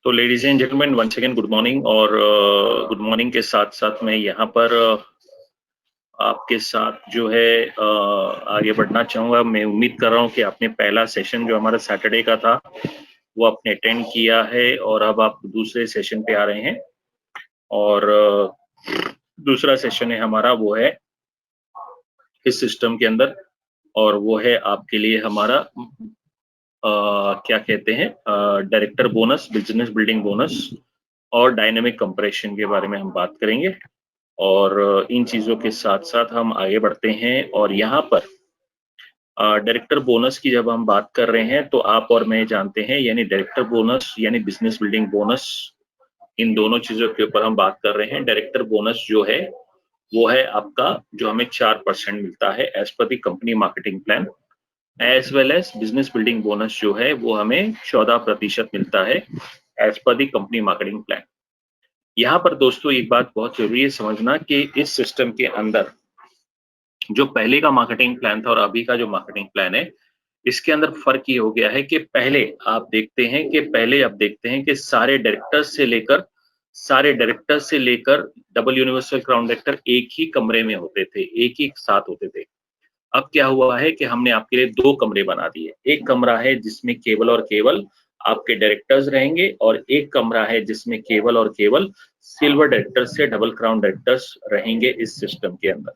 तो ladies and gentleman once again good morning. और good morning के साथ साथ मैं यहाँ पर आपके साथ जो है आगे बढ़ना चाहूँगा। मैं उम्मीद कर रहा हूँ कि आपने पहला सेशन जो हमारा सैटरडे का था वो आपने अटेंड किया है और अब आप दूसरे सेशन पे आ रहे हैं। और दूसरा सेशन है हमारा वो है इस सिस्टम के अंदर, और वो है आपके लिए हमारा क्या कहते हैं director bonus, business building bonus और डायनेमिक कंप्रेशन के बारे में हम बात करेंगे। और इन चीज़ों के साथ साथ हम आगे बढ़ते हैं। और यहाँ पर डायरेक्टर बोनस की जब हम बात कर रहे हैं तो आप और मैं जानते हैं, यानी डायरेक्टर बोनस यानी बिजनेस बिल्डिंग बोनस, इन दोनों चीज़ों के ऊपर हम बात कर रहे हैं। डायरेक्टर बोनस जो है वो है आपका जो हमें 4% मिलता है as per the company marketing plan, as well as business building bonus जो है वो हमें 14% मिलता है as per the company marketing plan. यहाँ पर दोस्तों एक बात बहुत जरूरी है समझना कि इस सिस्टम के अंदर जो पहले का मार्केटिंग प्लान था और अभी का जो मार्केटिंग प्लान है, इसके अंदर फर्क ये हो गया है कि पहले आप देखते हैं कि सारे डायरेक्टर से लेकर डबल यूनिवर्सल क्राउन डायरेक्टर एक ही कमरे में होते थे, एक ही साथ होते थे। अब क्या हुआ है कि हमने आपके लिए 2 कमरे बना दिए। एक कमरा है जिसमें केवल और केवल आपके डायरेक्टर्स रहेंगे और एक कमरा है जिसमें केवल और केवल सिल्वर डायरेक्टर से डबल क्राउन डायरेक्टर्स रहेंगे इस सिस्टम के अंदर।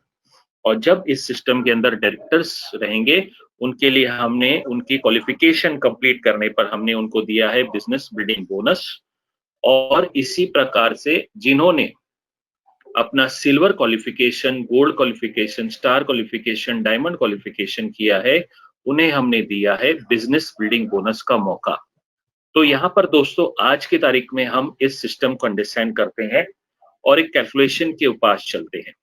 और जब इस सिस्टम के अंदर डायरेक्टर्स रहेंगे, उनके लिए हमने उनकी क्वालिफिकेशन कंप्लीट करने पर हमने उनको दिया है बिजनेस बिल्डिंग बोनस। और इसी प्रकार से जिन्होंने अपना silver qualification, gold qualification, star qualification, diamond qualification किया है, उन्हें हमने दिया है बिजनेस बिल्डिंग बोनस का मौका। तो यहाँ पर दोस्तों आज की तारीख में हम इस सिस्टम को अंडरस्टैंड करते हैं और एक कैलकुलेशन के उपास चलते हैं।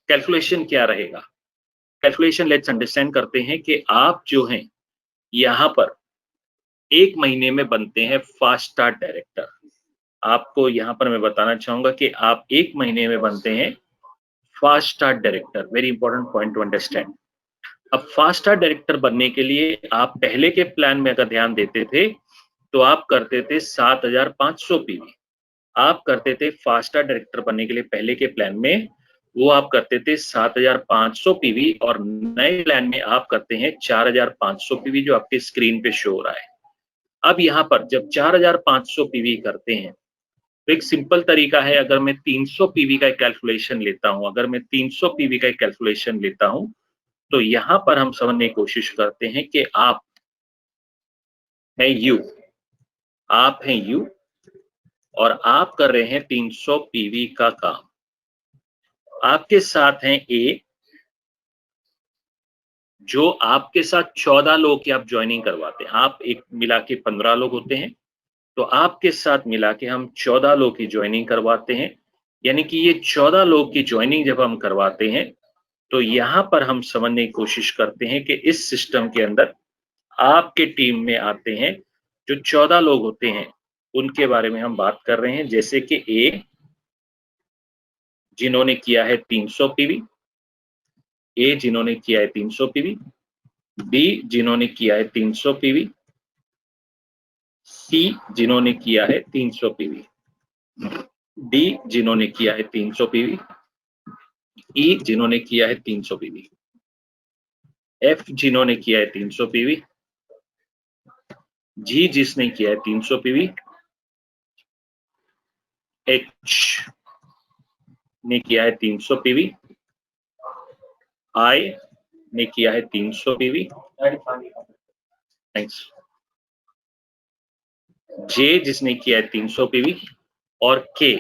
कैलकुलेशन क्या रहेगा? कैलकुलेशन लेट्स अंडरस्टैंड करते हैं कि आप जो हैं यहाँ पर 1 महीने में बनते हैं फास्ट स्टार्ट डायरेक्टर। आपको यहाँ पर मैं बताना चाहूंगा कि आप 1 महीने में बनते हैं fast start director. Very important point to understand. अब फास्ट स्टार्ट डायरेक्टर बनने के लिए आप पहले के प्लान में अगर ध्यान देते थे तो आप करते थे 7500 पीवी। आप करते थे फास्ट स्टार्ट डायरेक्टर बनने के लिए पहले के प्लान में वो आप करते थे 7500 पीवी, और नए प्लान में आप करते हैं 4500 पीवी जो आपके स्क्रीन पे शो हो रहा है। अब यहाँ पर जब 4500 पीवी करते हैं तो एक सिंपल तरीका है, अगर मैं 300 पीवी का कैलकुलेशन लेता हूं, तो यहाँ पर हम समझने की कोशिश करते हैं कि आप हैं यू और आप कर रहे हैं 300 पीवी का काम। आपके साथ हैं ए जो आपके साथ 14 लोग की आप ज्वाइनिंग करवाते हैं। आप एक मिला के 15 लोग होते हैं, तो आपके साथ मिला के हम 14 लोग की ज्वाइनिंग करवाते हैं। यानी कि ये 14 लोग की ज्वाइनिंग जब हम करवाते हैं तो यहाँ पर हम समझने की कोशिश करते हैं कि इस सिस्टम के अंदर आपके टीम में आते हैं जो 14 लोग होते हैं, उनके बारे में हम बात कर रहे हैं। जैसे कि ए जिन्होंने किया है 300 पीवी, ए जिन्होंने किया है 300 पीवी, बी जिन्होंने किया है 300 पीवी, सी जिन्होंने किया है 300 पीवी, डी जिन्होंने किया है 300 पीवी, ई जिन्होंने किया है 300 पीवी, एफ जिन्होंने किया है 300 पीवी, जी जिसने किया है 300 पीवी, एच ने किया है 300 पीवी, आई ने किया है 300 पीवी, थैंक्स, जे जिसने किया है 300 पीवी, और के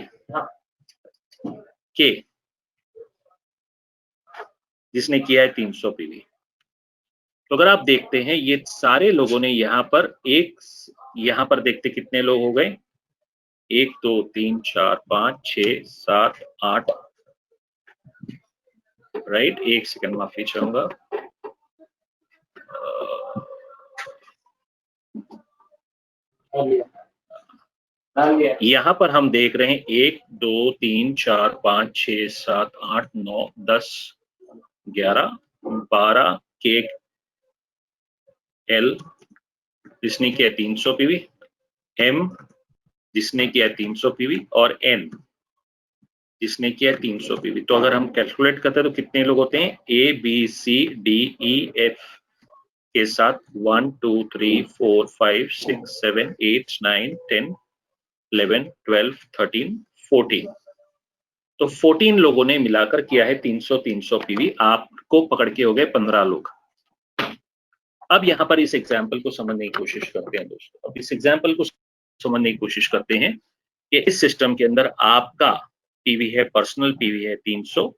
जिसने किया है 300 पीवी। तो अगर आप देखते हैं ये सारे लोगों ने यहाँ पर देखते कितने लोग हो गए, 1 2 3 4 5 6 7 8, राइट। एक सेकंड माफी चाहूंगा। यहाँ पर हम देख रहे हैं 1 2 3 4 5 6 7 8 9 10 11 12 के एल जिसने किया 300 पीवी, एम जिसने किया 300 पीवी, और N जिसने किया 300 पीवी। तो अगर हम कैलकुलेट करते हैं तो कितने लोग होते हैं? A B C D E F के साथ 1 2 3 4 5 6 7 8 9 10 11 12 13 14। तो 14 लोगों ने मिलाकर किया है 300 पीवी। आपको पकड़ के हो गए 15 लोग। अब यहाँ पर इस एग्जाम्पल को समझने की कोशिश करते हैं दोस्तों। अब इस एग्जाम्पल को समझने की कोशिश करते हैं कि इस सिस्टम के अंदर आपका पीवी है, पर्सनल पीवी है 300,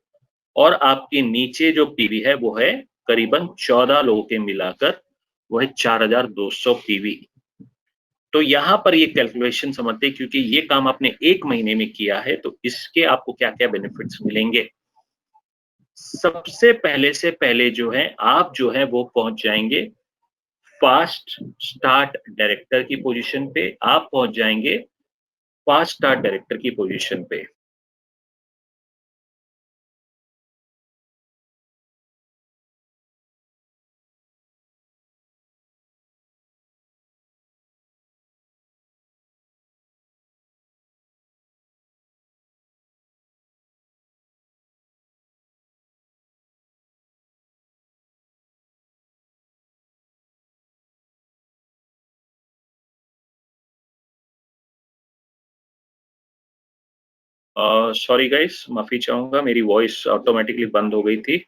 और आपके नीचे जो पीवी है वो है करीबन 14 लोगों के मिलाकर वो है 4200 पीवी। तो यहाँ पर ये कैलकुलेशन समझते हैं, क्योंकि ये काम आपने 1 महीने में किया है तो इसके आपको क्या-क्या बेनिफिट्स मिलेंगे। सबसे पहले से पहले जो है आप जो है वो पहुंच जाएंगे फास्ट स्टार्ट डायरेक्टर की पोजीशन पे। आप पहुंच जाएंगे फास्ट स्टार्ट डायरेक्टर की पोजीशन पे। सॉरी गाइस, माफी चाहूंगा, मेरी वॉइस ऑटोमेटिकली बंद हो गई थी।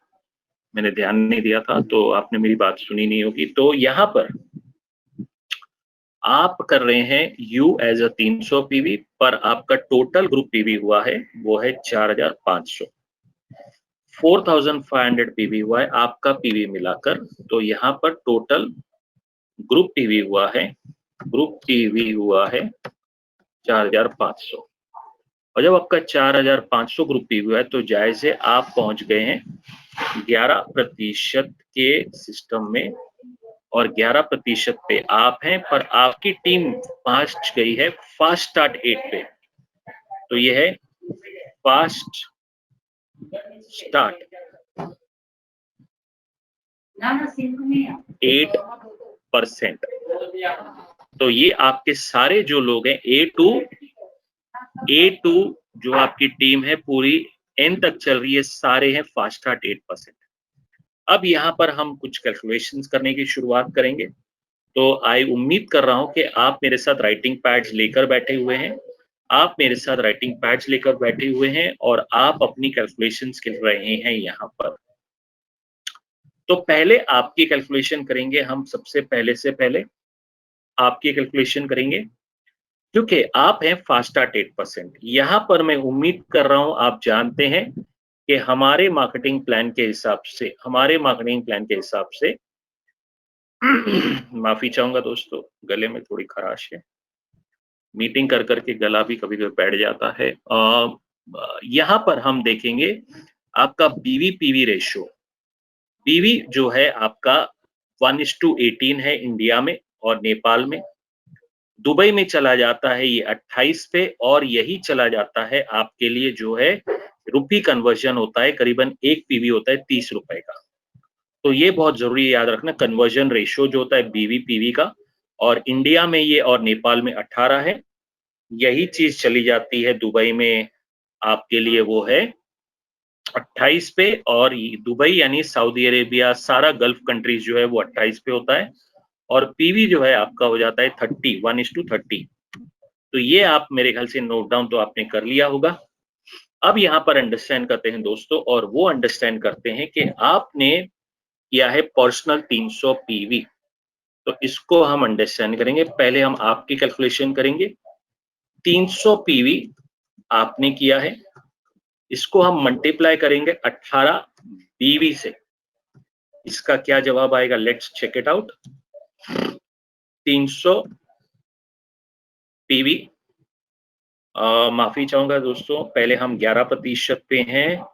मैंने ध्यान नहीं दिया था, तो आपने मेरी बात सुनी नहीं होगी। तो यहाँ पर आप कर रहे हैं यू एज अ 300 पीवी, पर आपका टोटल ग्रुप पीवी हुआ है वो है 4500। 4500 पीवी हुआ है आपका पीवी मिलाकर। तो यहाँ पर टोटल ग्रुप पीवी हुआ है, ग्रुप पीवी हुआ है 4500। और जब आपका 4500 ग्रुप पीवी हुआ है तो जायज से आप पहुंच गए हैं 11% के सिस्टम में, और 11% पे आप हैं, पर आपकी टीम पहुंच गई है फास्ट स्टार्ट 8 पे। तो ये है फास्ट स्टार्ट 8%। तो ये आपके सारे जो लोग हैं ए टू जो आपकी टीम है पूरी एन तक चल रही है, सारे हैं फास्ट स्टार्ट 8%। अब यहाँ पर हम कुछ कैलकुलेशंस करने की शुरुआत करेंगे। तो आई उम्मीद कर रहा हूं कि आप मेरे साथ राइटिंग पैड्स लेकर बैठे हुए हैं। आप मेरे साथ राइटिंग पैड्स लेकर बैठे हुए हैं और आप अपनी कैलकुलेशंस कर रहे हैं यहाँ पर। तो पहले आपकी कैलकुलेशन करेंगे हम, सबसे पहले से पहले आपकी कैलकुलेशन करेंगे, क्योंकि आप हैं फास्ट स्टार्ट 8%। यहाँ पर मैं उम्मीद कर रहा हूँ आप जानते हैं कि हमारे मार्केटिंग प्लान के हिसाब से, माफी चाहूंगा दोस्तों, गले में थोड़ी खराश है। मीटिंग कर करके गला भी कभी-कभी बैठ जाता है। यहाँ पर हम देखेंगे आपका बीवी पीवी रेशियो। बीवी जो है आपका 1:18 है इंडिया में और नेपाल में। दुबई में चला जाता है ये 28 पे, और यही चला जाता है आपके लिए जो है रुपी कन्वर्जन होता है, करीबन 1 पीवी होता है 30 रुपए का। तो ये बहुत जरूरी है याद रखना, कन्वर्जन रेशियो जो होता है बीवी पीवी का, और इंडिया में ये और नेपाल में 18 है। यही चीज चली जाती है दुबई में आपके लिए, वो है 28 पे, और दुबई यानी सऊदी अरेबिया, सारा गल्फ कंट्रीज जो है वो 28 पे होता है, और पीवी जो है आपका हो जाता है 30, 1:30। तो ये आप मेरे ख्याल से नोट डाउन तो आपने कर लिया होगा। अब यहाँ पर अंडरस्टैंड करते हैं दोस्तों, और वो अंडरस्टैंड करते हैं कि आपने किया है पर्सनल 300 पीवी। तो इसको हम अंडरस्टैंड करेंगे। पहले हम आपकी कैलकुलेशन करेंगे। 300 पीवी आपने किया है, इसको हम मल्टीप्लाई करेंगे 18 बीवी से। इसका क्या जवाब आएगा, let's check it out. 300 PV, माफी चाहूंगा दोस्तों, पहले हम 11% पे हैं,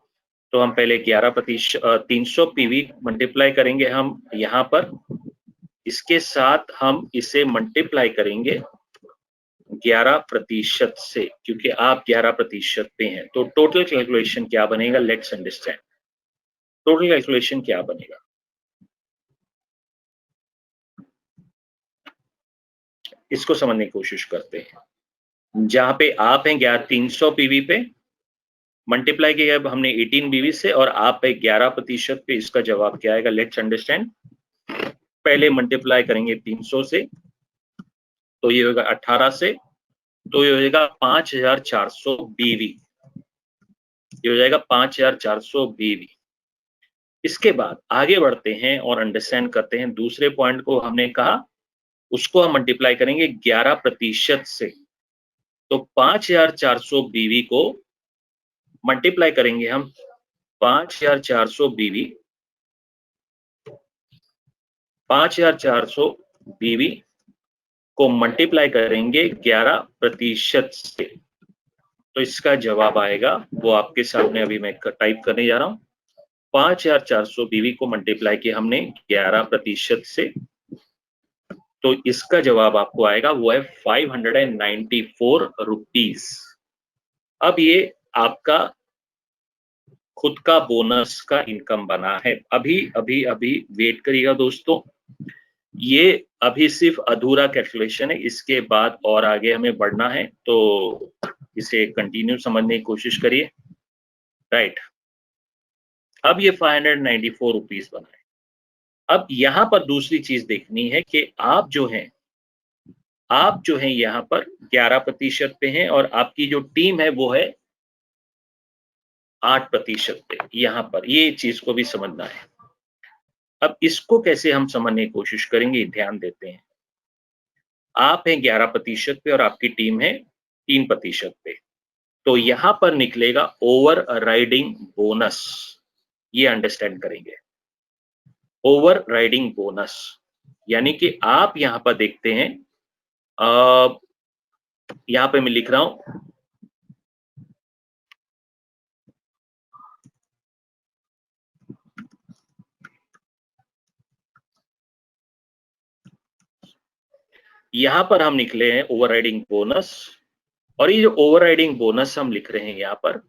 तो हम पहले 11% 300 पीवी मल्टीप्लाई करेंगे हम यहाँ पर। इसके साथ हम इसे मल्टीप्लाई करेंगे 11% से, क्योंकि आप 11% पे हैं। तो टोटल कैलकुलेशन क्या बनेगा, लेट्स अंडरस्टैंड टोटल कैलकुलेशन क्या बनेगा। इसको समझने की कोशिश करते हैं। जहां पे आप हैं 300 पीवी पे, मल्टीप्लाई किया हमने 18 बीवी से, और आप है 11% पे। इसका जवाब क्या आएगा? Let's understand. पहले मल्टीप्लाई करेंगे 300 से, तो ये होगा 18 से, तो ये हो जाएगा 5400 बीवी। ये हो जाएगा 5400 बीवी। इसके बाद आगे बढ़ते हैं और अंडरस्टैंड करते हैं दूसरे पॉइंट को। हमने कहा उसको हम मल्टीप्लाई करेंगे 11% से, तो 5400 बीवी को मल्टीप्लाई करेंगे हम 5400 बीवी, 5400 बीवी को मल्टीप्लाई करेंगे 11% से, तो इसका जवाब आएगा वो आपके सामने अभी मैं टाइप करने जा रहा हूं। 5400 बीवी को मल्टीप्लाई किया हमने 11% से, तो इसका जवाब आपको आएगा वो है 594 रुपीज। अब ये आपका खुद का बोनस का इनकम बना है। अभी अभी अभी वेट करिएगा दोस्तों, ये अभी सिर्फ अधूरा कैलकुलेशन है, इसके बाद और आगे हमें बढ़ना है, तो इसे कंटिन्यू समझने की कोशिश करिए। राइट, अब ये 594 रुपीज बना है। अब यहां पर दूसरी चीज देखनी है कि आप जो हैं यहाँ पर 11% पे हैं, और आपकी जो टीम है वो है 8% पे। यहाँ पर ये चीज को भी समझना है। अब इसको कैसे हम समझने की कोशिश करेंगे, ध्यान देते हैं। आप हैं 11% पे और आपकी टीम है 3% पे, तो यहां पर निकलेगा ओवर राइडिंग बोनस। ये अंडरस्टैंड करेंगे, ओवर राइडिंग बोनस, यानी कि आप यहां पर देखते हैं, यहां पे मैं लिख रहा हूं, यहां पर हम निकले हैं ओवरराइडिंग बोनस, और ये जो ओवरराइडिंग बोनस हम लिख रहे हैं यहां पर,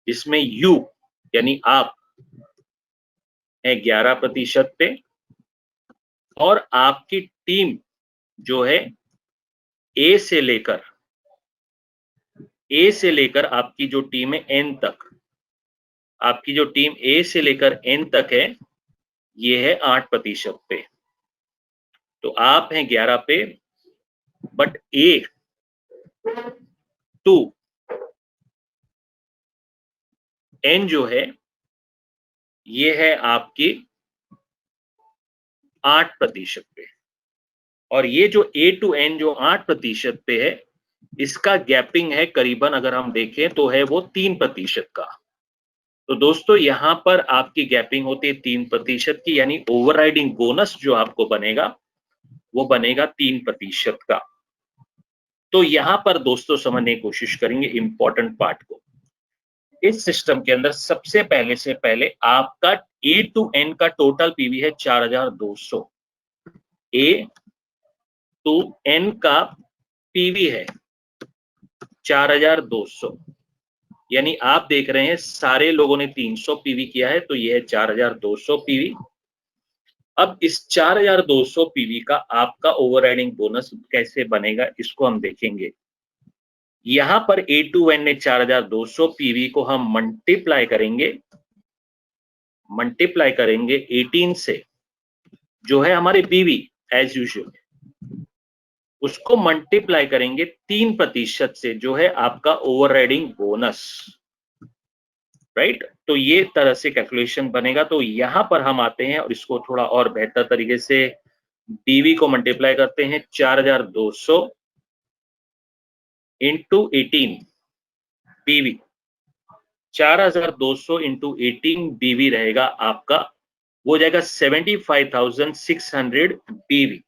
इसमें यू यानी आप है 11% पे, और आपकी टीम जो है ए से लेकर आपकी जो टीम है एन तक, आपकी जो टीम ए से लेकर एन तक है, ये है 8% पे। तो आप हैं 11 पे, बट ए टू एन जो है ये है आपकी 8% पे, और ये जो ए टू एन जो 8% पे है, इसका गैपिंग है करीबन अगर हम देखें तो है वो 3% का। तो दोस्तों यहां पर आपकी गैपिंग होती है 3% की, यानी ओवरराइडिंग बोनस जो आपको बनेगा वो बनेगा 3% का। तो यहां पर दोस्तों समझने की कोशिश करेंगे इंपॉर्टेंट पार्ट को। इस सिस्टम के अंदर सबसे पहले आपका ए टू एन का टोटल पीवी है 4200, ए टू एन का पीवी है 4200, यानी आप देख रहे हैं सारे लोगों ने 300 पीवी किया है, तो ये है 4200 पीवी। अब इस 4200 पीवी का आपका ओवरराइडिंग बोनस कैसे बनेगा इसको हम देखेंगे। यहां पर ए टू एन ने 4200 पीवी को हम मल्टीप्लाई करेंगे 18 से, जो है हमारे पीवी एज यूजुअल, उसको मल्टीप्लाई करेंगे 3% से, जो है आपका ओवरराइडिंग बोनस। राइट, तो ये तरह से कैलकुलेशन बनेगा। तो यहां पर हम आते हैं और इसको थोड़ा और बेहतर तरीके से पीवी को मल्टीप्लाई करते हैं 4200 इंटू 18 पीवी, 4200 इंटू 18 बीवी रहेगा आपका, वो हो जाएगा 75,600 बीवी,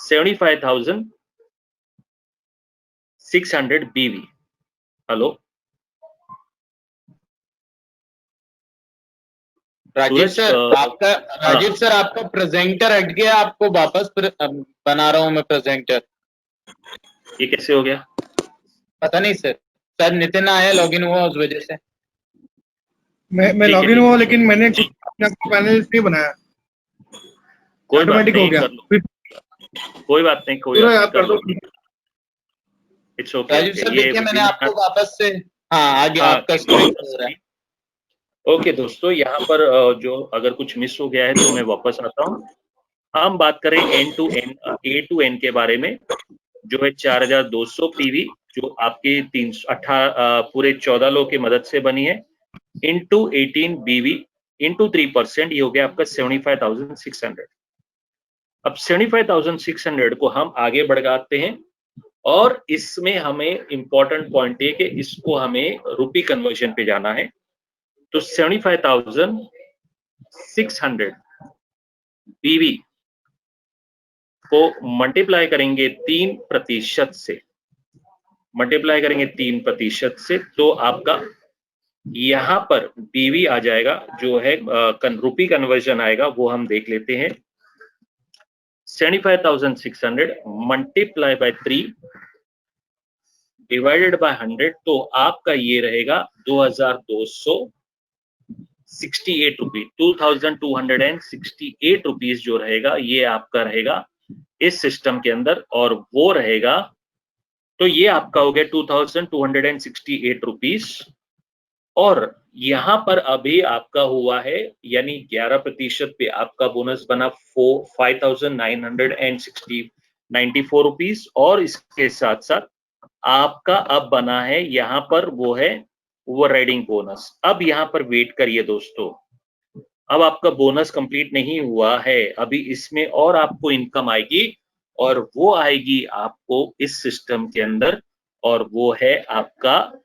75,600 बीवी। हेलो राजीव सर, आपका प्रेजेंटर हट गया, आपको वापस बना रहा हूं मैं प्रेजेंटर। ये कैसे हो गया? पता नहीं सर नितिन आया, लॉगिन हुआ उस वजह से। मैं लॉगिन हुआ, लेकिन मैंने पैनल नहीं बनाया, कोई बात नहीं, हो गया। कर लो, कोई बात नहीं, कोई बात नहीं, कर लो। It's okay. राजीव सर देखिए मैंने आपको वापस से, हाँ आगे आपका स्क्रीन हो रहा है। ओके दोस्तों, यहाँ पर जो अगर कुछ मिस हो गया है तो मैं वापस आता हूँ। हम बात करें N to N, A to N के बारे में, जो है 4200 पीवी, जो आपकी पूरे 14 लो की मदद से बनी है, इंटू 18 बीवी इंटू 3%, ये हो गया आपका 75,600। अब 75,600 को हम आगे बढ़ाते हैं और इसमें हमें इंपॉर्टेंट पॉइंट है कि इसको हमें रुपी कन्वर्जन पे जाना है। तो 75,600 बीवी को मल्टीप्लाई करेंगे 3% से, मल्टीप्लाई करेंगे 3% से, तो आपका यहां पर बीवी आ जाएगा, जो है रुपी कन्वर्जन आएगा, वो हम देख लेते हैं। 75,600 मल्टीप्लाई बाय 3 डिवाइडेड बाय 100, तो आपका ये रहेगा 2,268 रुपीज, 2,268 रुपीज जो रहेगा, ये आपका रहेगा इस सिस्टम के अंदर, और वो रहेगा, तो ये आपका हो गया 2,268 रुपीज। और यहां पर अभी आपका हुआ है, यानी 11% पे आपका बोनस बना 5,994 रुपीज, और इसके साथ साथ आपका अब बना है यहाँ पर, वो है ओवरराइडिंग बोनस। अब यहाँ पर वेट करिए दोस्तों, अब आपका बोनस कंप्लीट नहीं हुआ है, अभी इसमें और आपको इनकम आएगी, और वो आएगी आपको इस सिस्टम के अंदर, और वो है आपका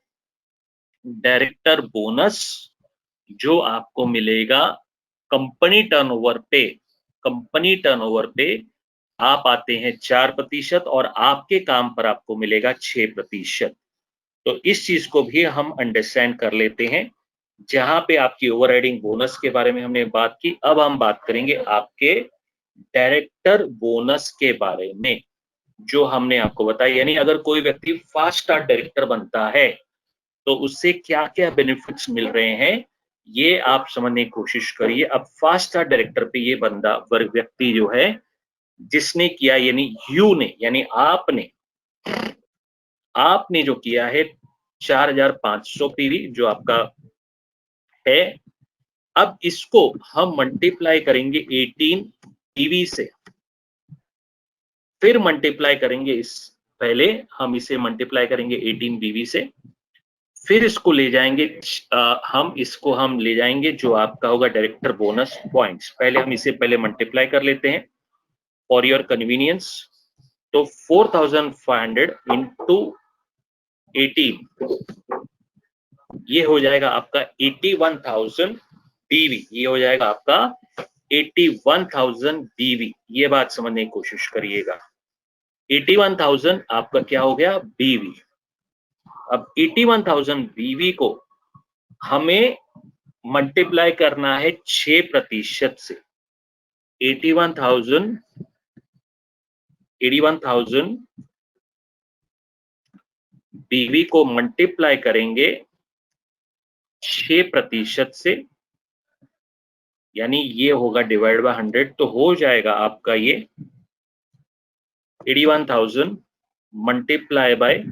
डायरेक्टर बोनस, जो आपको मिलेगा कंपनी टर्नओवर पे। कंपनी टर्नओवर पे आप आते हैं 4% और आपके काम पर आपको मिलेगा 6%। तो इस चीज को भी हम अंडरस्टैंड कर लेते हैं। जहां पे आपकी ओवरराइडिंग बोनस के बारे में हमने बात की, अब हम बात करेंगे आपके डायरेक्टर बोनस के बारे में, जो हमने आपको बताया। यानी अगर कोई व्यक्ति फास्ट स्टार डायरेक्टर बनता है तो उससे क्या क्या बेनिफिट्स मिल रहे हैं, ये आप समझने की कोशिश करिए। अब फास्ट स्टार डायरेक्टर पे ये बंदा व्यक्ति जो है, जिसने किया, यानी यू ने, यानी आपने जो किया है 4,500 पीवी जो आपका है, अब इसको हम मल्टीप्लाई करेंगे 18 पीवी से, फिर मल्टीप्लाई करेंगे पहले हम इसे मल्टीप्लाई करेंगे 18 बीवी से, फिर इसको ले जाएंगे हम ले जाएंगे जो आपका होगा डायरेक्टर बोनस पॉइंट्स। पहले हम इसे मल्टीप्लाई कर लेते हैं फॉर योर कन्वीनियंस। तो 4,500 इंटू 18, ये हो जाएगा आपका 81,000 बीवी, ये हो जाएगा आपका 81,000 बीवी। ये बात समझने की कोशिश करिएगा, 81,000 आपका क्या हो गया, बीवी। अब 81,000 बीवी को हमें मल्टीप्लाई करना है 6% से। 81,000 बीवी को मल्टीप्लाई करेंगे 6% से, यानी ये होगा डिवाइड बाय 100, तो हो जाएगा आपका ये 81,000 मल्टीप्लाई बाय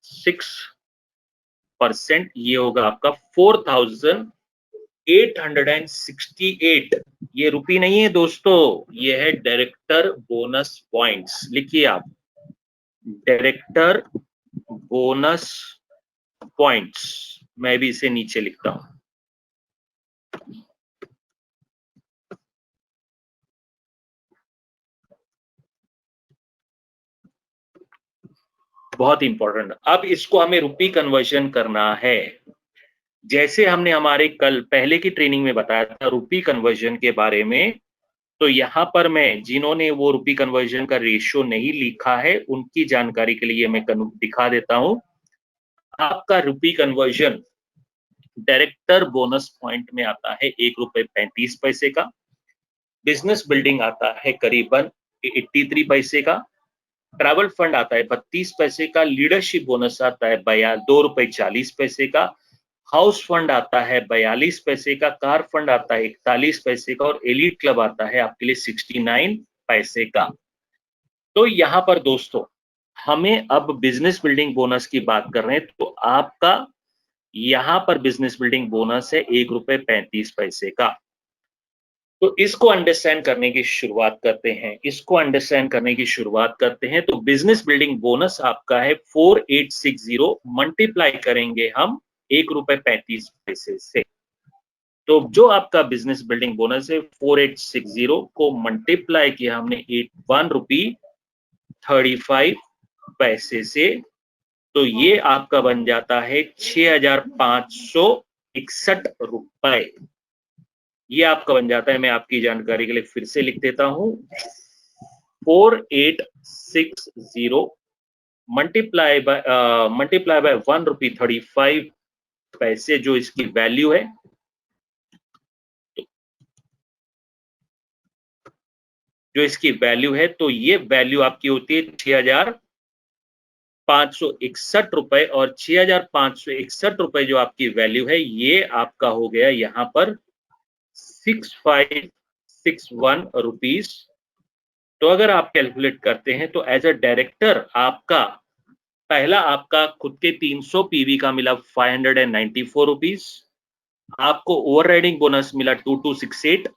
6%, ये होगा आपका 4,868। ये रुपी नहीं है दोस्तों, ये है डायरेक्टर बोनस पॉइंट्स। लिखिए आप, डायरेक्टर बोनस पॉइंट्स, मैं भी इसे नीचे लिखता हूं। बहुत इंपॉर्टेंट। अब इसको हमें रुपी कन्वर्जन करना है, जैसे हमने हमारे कल पहले की ट्रेनिंग में बताया था रुपी कन्वर्जन के बारे में। तो यहाँ पर मैं, जिन्होंने वो रुपी कन्वर्जन का रेशियो नहीं लिखा है, उनकी जानकारी के लिए मैं दिखा देता हूं। आपका रुपी कन्वर्जन डायरेक्टर बोनस पॉइंट में आता है ₹1.35 का, बिजनेस बिल्डिंग आता है करीबन 83 पैसे का, ट्रैवल फंड आता है 32 पैसे का, लीडरशिप बोनस आता है ₹2.40 का, हाउस फंड आता है 42 पैसे का, कार फंड आता है 41 पैसे का, और एलीट क्लब आता है आपके लिए 69 पैसे का। तो यहाँ पर दोस्तों हमें अब बिजनेस बिल्डिंग बोनस की बात कर रहे हैं, तो आपका यहां पर बिजनेस बिल्डिंग बोनस है ₹1.35 का। तो इसको अंडरस्टैंड करने की शुरुआत करते हैं। तो बिजनेस बिल्डिंग बोनस आपका है 4860, मल्टीप्लाई करेंगे हम ₹1.35 से। तो जो आपका बिजनेस बिल्डिंग बोनस है 4860 को मल्टीप्लाई किया हमने ₹1.35 से, तो ये आपका बन जाता है ₹6561। ये आपका बन जाता है, मैं आपकी जानकारी के लिए फिर से लिख देता हूं, 4860 मल्टीप्लाई बाय ₹1.35 जो इसकी वैल्यू है, तो ये वैल्यू आपकी होती है ₹6561, और ₹6561 जो आपकी वैल्यू है, ये आपका हो गया यहाँ पर 6561 रुपीस। तो अगर आप कैलकुलेट करते हैं तो एज अ डायरेक्टर आपका पहला आपका खुद के 300 पीवी का मिला 594 रुपीस, आपको ओवरराइडिंग बोनस मिला 2268,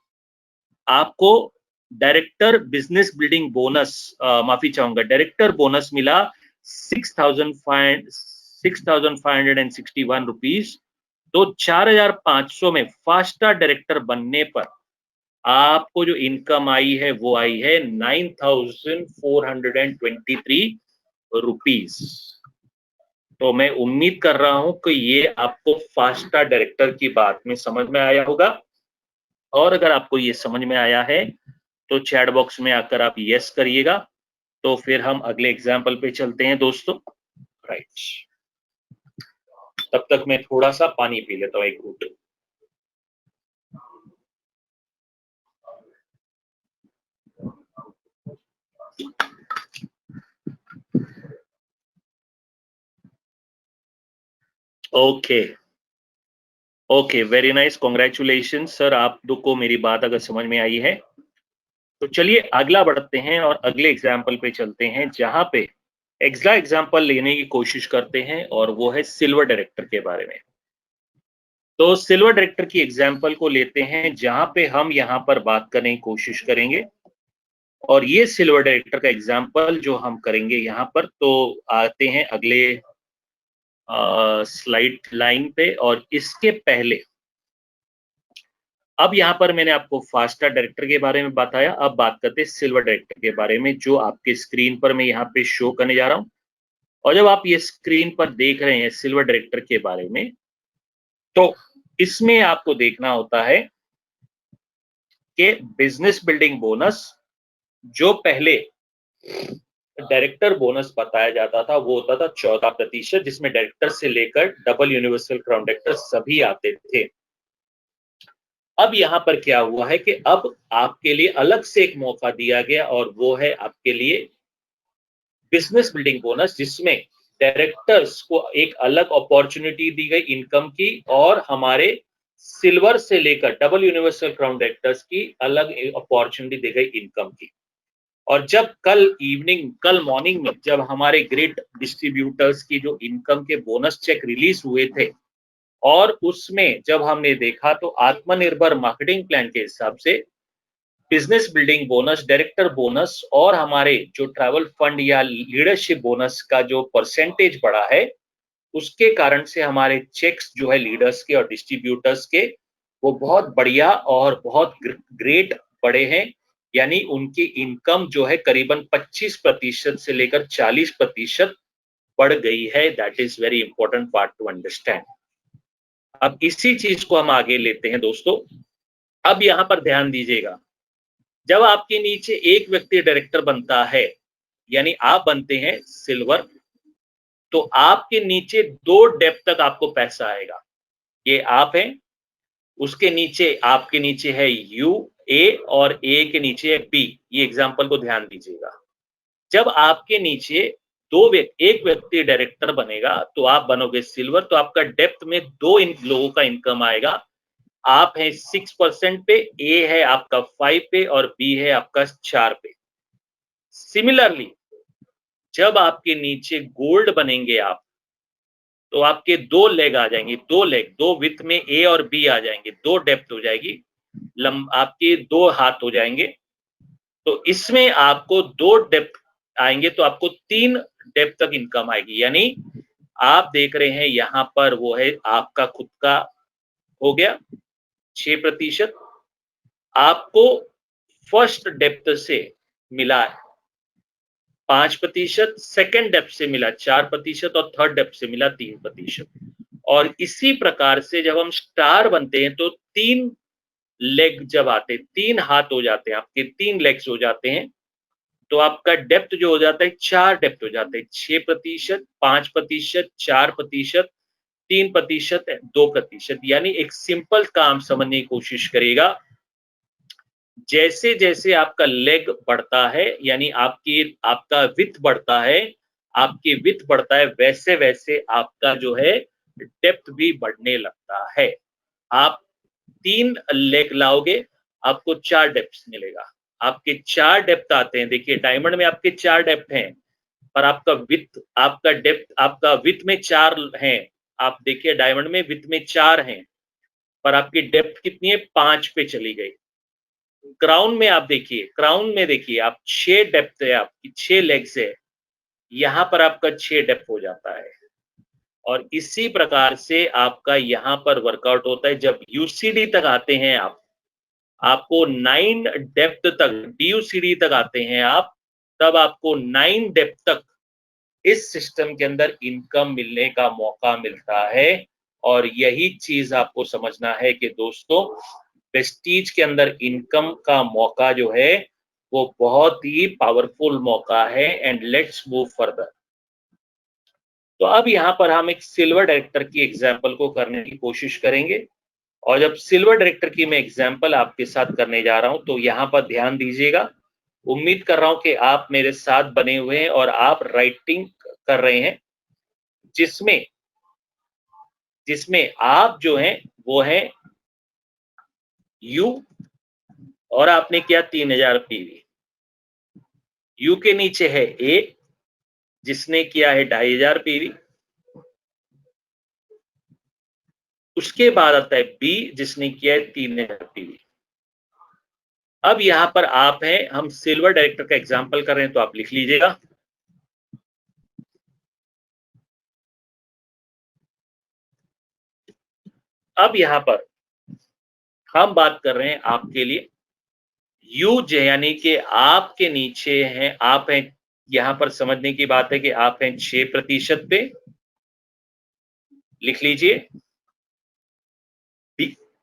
आपको डायरेक्टर बिजनेस बिल्डिंग बोनस माफी चाहूंगा, डायरेक्टर बोनस मिला 6561 रुपीस। तो 4500 में फास्टा डायरेक्टर बनने पर आपको जो इनकम आई है वो आई है 9423 रुपीस। तो मैं उम्मीद कर रहा हूं कि ये आपको फास्टा डायरेक्टर की बात में समझ में आया होगा, और अगर आपको ये समझ में आया है तो चैट बॉक्स में आकर आप यस करिएगा। तो फिर हम अगले एग्जाम्पल पे चलते हैं दोस्तों। राइट, तब तक मैं थोड़ा सा पानी पी लेता हूं, एक घूंट। Okay, very nice, congratulation sir, आपको मेरी बात अगर समझ में आई है तो चलिए अगला बढ़ते हैं और अगले एग्जाम्पल पे चलते हैं, जहां पे अगला एग्जाम्पल लेने की कोशिश करते हैं, और वो है सिल्वर डायरेक्टर के बारे में। तो सिल्वर डायरेक्टर की एग्जाम्पल को लेते हैं, जहां पे हम यहाँ पर बात करने की कोशिश करेंगे, और ये सिल्वर डायरेक्टर का एग्जाम्पल जो हम करेंगे यहाँ पर, तो आते हैं अगले स्लाइड लाइन पे। और इसके पहले अब यहाँ पर मैंने आपको फास्टा डायरेक्टर के बारे में बताया, अब बात करते हैं सिल्वर डायरेक्टर के बारे में, जो आपके स्क्रीन पर मैं यहाँ पे शो करने जा रहा हूँ। और जब आप ये स्क्रीन पर देख रहे हैं सिल्वर डायरेक्टर के बारे में, तो इसमें आपको देखना होता है कि बिजनेस बिल्डिंग बोनस जो पहले डायरेक्टर बोनस बताया जाता था वो होता था 14%, जिसमें डायरेक्टर से लेकर डबल यूनिवर्सल क्राउन डायरेक्टर सभी आते थे। अब यहाँ पर क्या हुआ है कि अब आपके लिए अलग से एक मौका दिया गया, और वो है आपके लिए बिजनेस बिल्डिंग बोनस, जिसमें डायरेक्टर्स को एक अलग अपॉर्चुनिटी दी गई इनकम की, और हमारे सिल्वर से लेकर डबल यूनिवर्सल क्राउन डायरेक्टर्स की अलग अपॉर्चुनिटी दी गई इनकम की। और जब कल मॉर्निंग में जब हमारे ग्रेट डिस्ट्रीब्यूटर्स की जो इनकम के बोनस चेक रिलीज हुए थे, और उसमें जब हमने देखा तो आत्मनिर्भर मार्केटिंग प्लान के हिसाब से business building bonus, director bonus और हमारे जो ट्रैवल फंड या लीडरशिप बोनस का जो परसेंटेज बढ़ा है, उसके कारण से हमारे चेक्स जो है लीडर्स के और डिस्ट्रीब्यूटर्स के, वो बहुत बढ़िया और बहुत ग्रेट बढ़े हैं। यानी उनकी इनकम जो है करीबन 25% से लेकर 40% बढ़ गई है। That is very important part two understand. अब इसी चीज को हम आगे लेते हैं दोस्तों। अब यहां पर ध्यान दीजिएगा, जब आपके नीचे एक व्यक्ति डायरेक्टर बनता है, यानी आप बनते हैं सिल्वर, तो आपके नीचे 2 डेप्थ तक आपको पैसा आएगा। ये आप हैं, उसके नीचे आपके नीचे है यू ए, और ए के नीचे है बी। ये एग्जांपल को ध्यान दीजिएगा। जब आपके नीचे एक व्यक्ति डायरेक्टर बनेगा तो आप बनोगे सिल्वर, तो आपका डेप्थ में 2 इन लोगों का इनकम आएगा। आप है 6% पे, ए है आपका 5 पे, और बी है आपका 4 पे। सिमिलरली जब आपके नीचे गोल्ड बनेंगे आप, तो आपके 2 लेग आ जाएंगे, 2 लेग, 2 विड्थ में ए और बी आ जाएंगे, 2 डेप्थ हो जाएगी, आपके 2 हाथ हो जाएंगे। तो इसमें आपको 2 डेप्थ आएंगे, तो आपको 3 डेप्थ तक इनकम आएगी। यानी आप देख रहे हैं यहां पर वो है आपका खुद का हो गया 6%, आपको फर्स्ट डेप्थ से मिला 5%, सेकेंड डेप्थ से मिला 4% और थर्ड डेप्थ से मिला 3%। और इसी प्रकार से जब हम स्टार बनते हैं तो 3 लेग जब आते हैं, 3 हाथ हो जाते हैं, आपके 3 लेग्स हो जाते हैं, तो आपका डेप्थ जो हो जाता है 4 डेप्थ हो जाते हैं, 6%, 5%, 4%, 3%, 2%। यानी एक सिंपल काम समझने की कोशिश करेगा, जैसे जैसे आपका लेग बढ़ता है, यानी आपका विड्थ बढ़ता है, आपकी विड्थ बढ़ता है, वैसे वैसे आपका जो है डेप्थ भी बढ़ने लगता है। आप 3 लेग लाओगे, आपको 4 डेप्थ मिलेगा। आपके 4 डेप्थ आते हैं, देखिए डायमंड में आपके 4 डेप्थ हैं, पर आपका विड्थ, आपका डेप्थ, आपका विड्थ में 4 हैं। आप देखिए डायमंड में विड्थ में 4 हैं, पर आपकी डेप्थ कितनी है, 5 पे चली गई। क्राउन में आप देखिए, क्राउन में देखिए आप 6 डेप्थ है, आपकी 6 लेग्स है, यहां पर आपका 6 डेप्थ हो जाता है। और इसी प्रकार से आपका यहां पर वर्कआउट होता है। जब यूसीडी तक आते हैं आपको 9 डेप्थ तक, डीयूसीडी तक आते हैं आप, तब आपको 9 डेप्थ तक इस सिस्टम के अंदर इनकम मिलने का मौका मिलता है। और यही चीज आपको समझना है कि दोस्तों, प्रेस्टीज के अंदर इनकम का मौका जो है वो बहुत ही पावरफुल मौका है। And let's move further. तो अब यहां पर हम एक सिल्वर डायरेक्टर की एग्जांपल को करने की कोशिश करेंगे। और जब सिल्वर डायरेक्टर की मैं एग्जांपल आपके साथ करने जा रहा हूं, तो यहां पर ध्यान दीजिएगा। उम्मीद कर रहा हूं कि आप मेरे साथ बने हुए हैं और आप राइटिंग कर रहे हैं, जिसमें जिसमें आप जो हैं वो है यू, और आपने किया 3000 पीवी। यू के नीचे है ए, जिसने किया है 2500 पीवी। उसके बाद आता है बी, जिसने किया है 3000 पीवी। अब यहां पर आप हैं, हम सिल्वर डायरेक्टर का एग्जांपल कर रहे हैं, तो आप लिख लीजिएगा। अब यहां पर हम बात कर रहे हैं आपके लिए यू, यानी कि आपके नीचे हैं, आप हैं, यहां पर समझने की बात है कि आप हैं 6% पे, लिख लीजिए।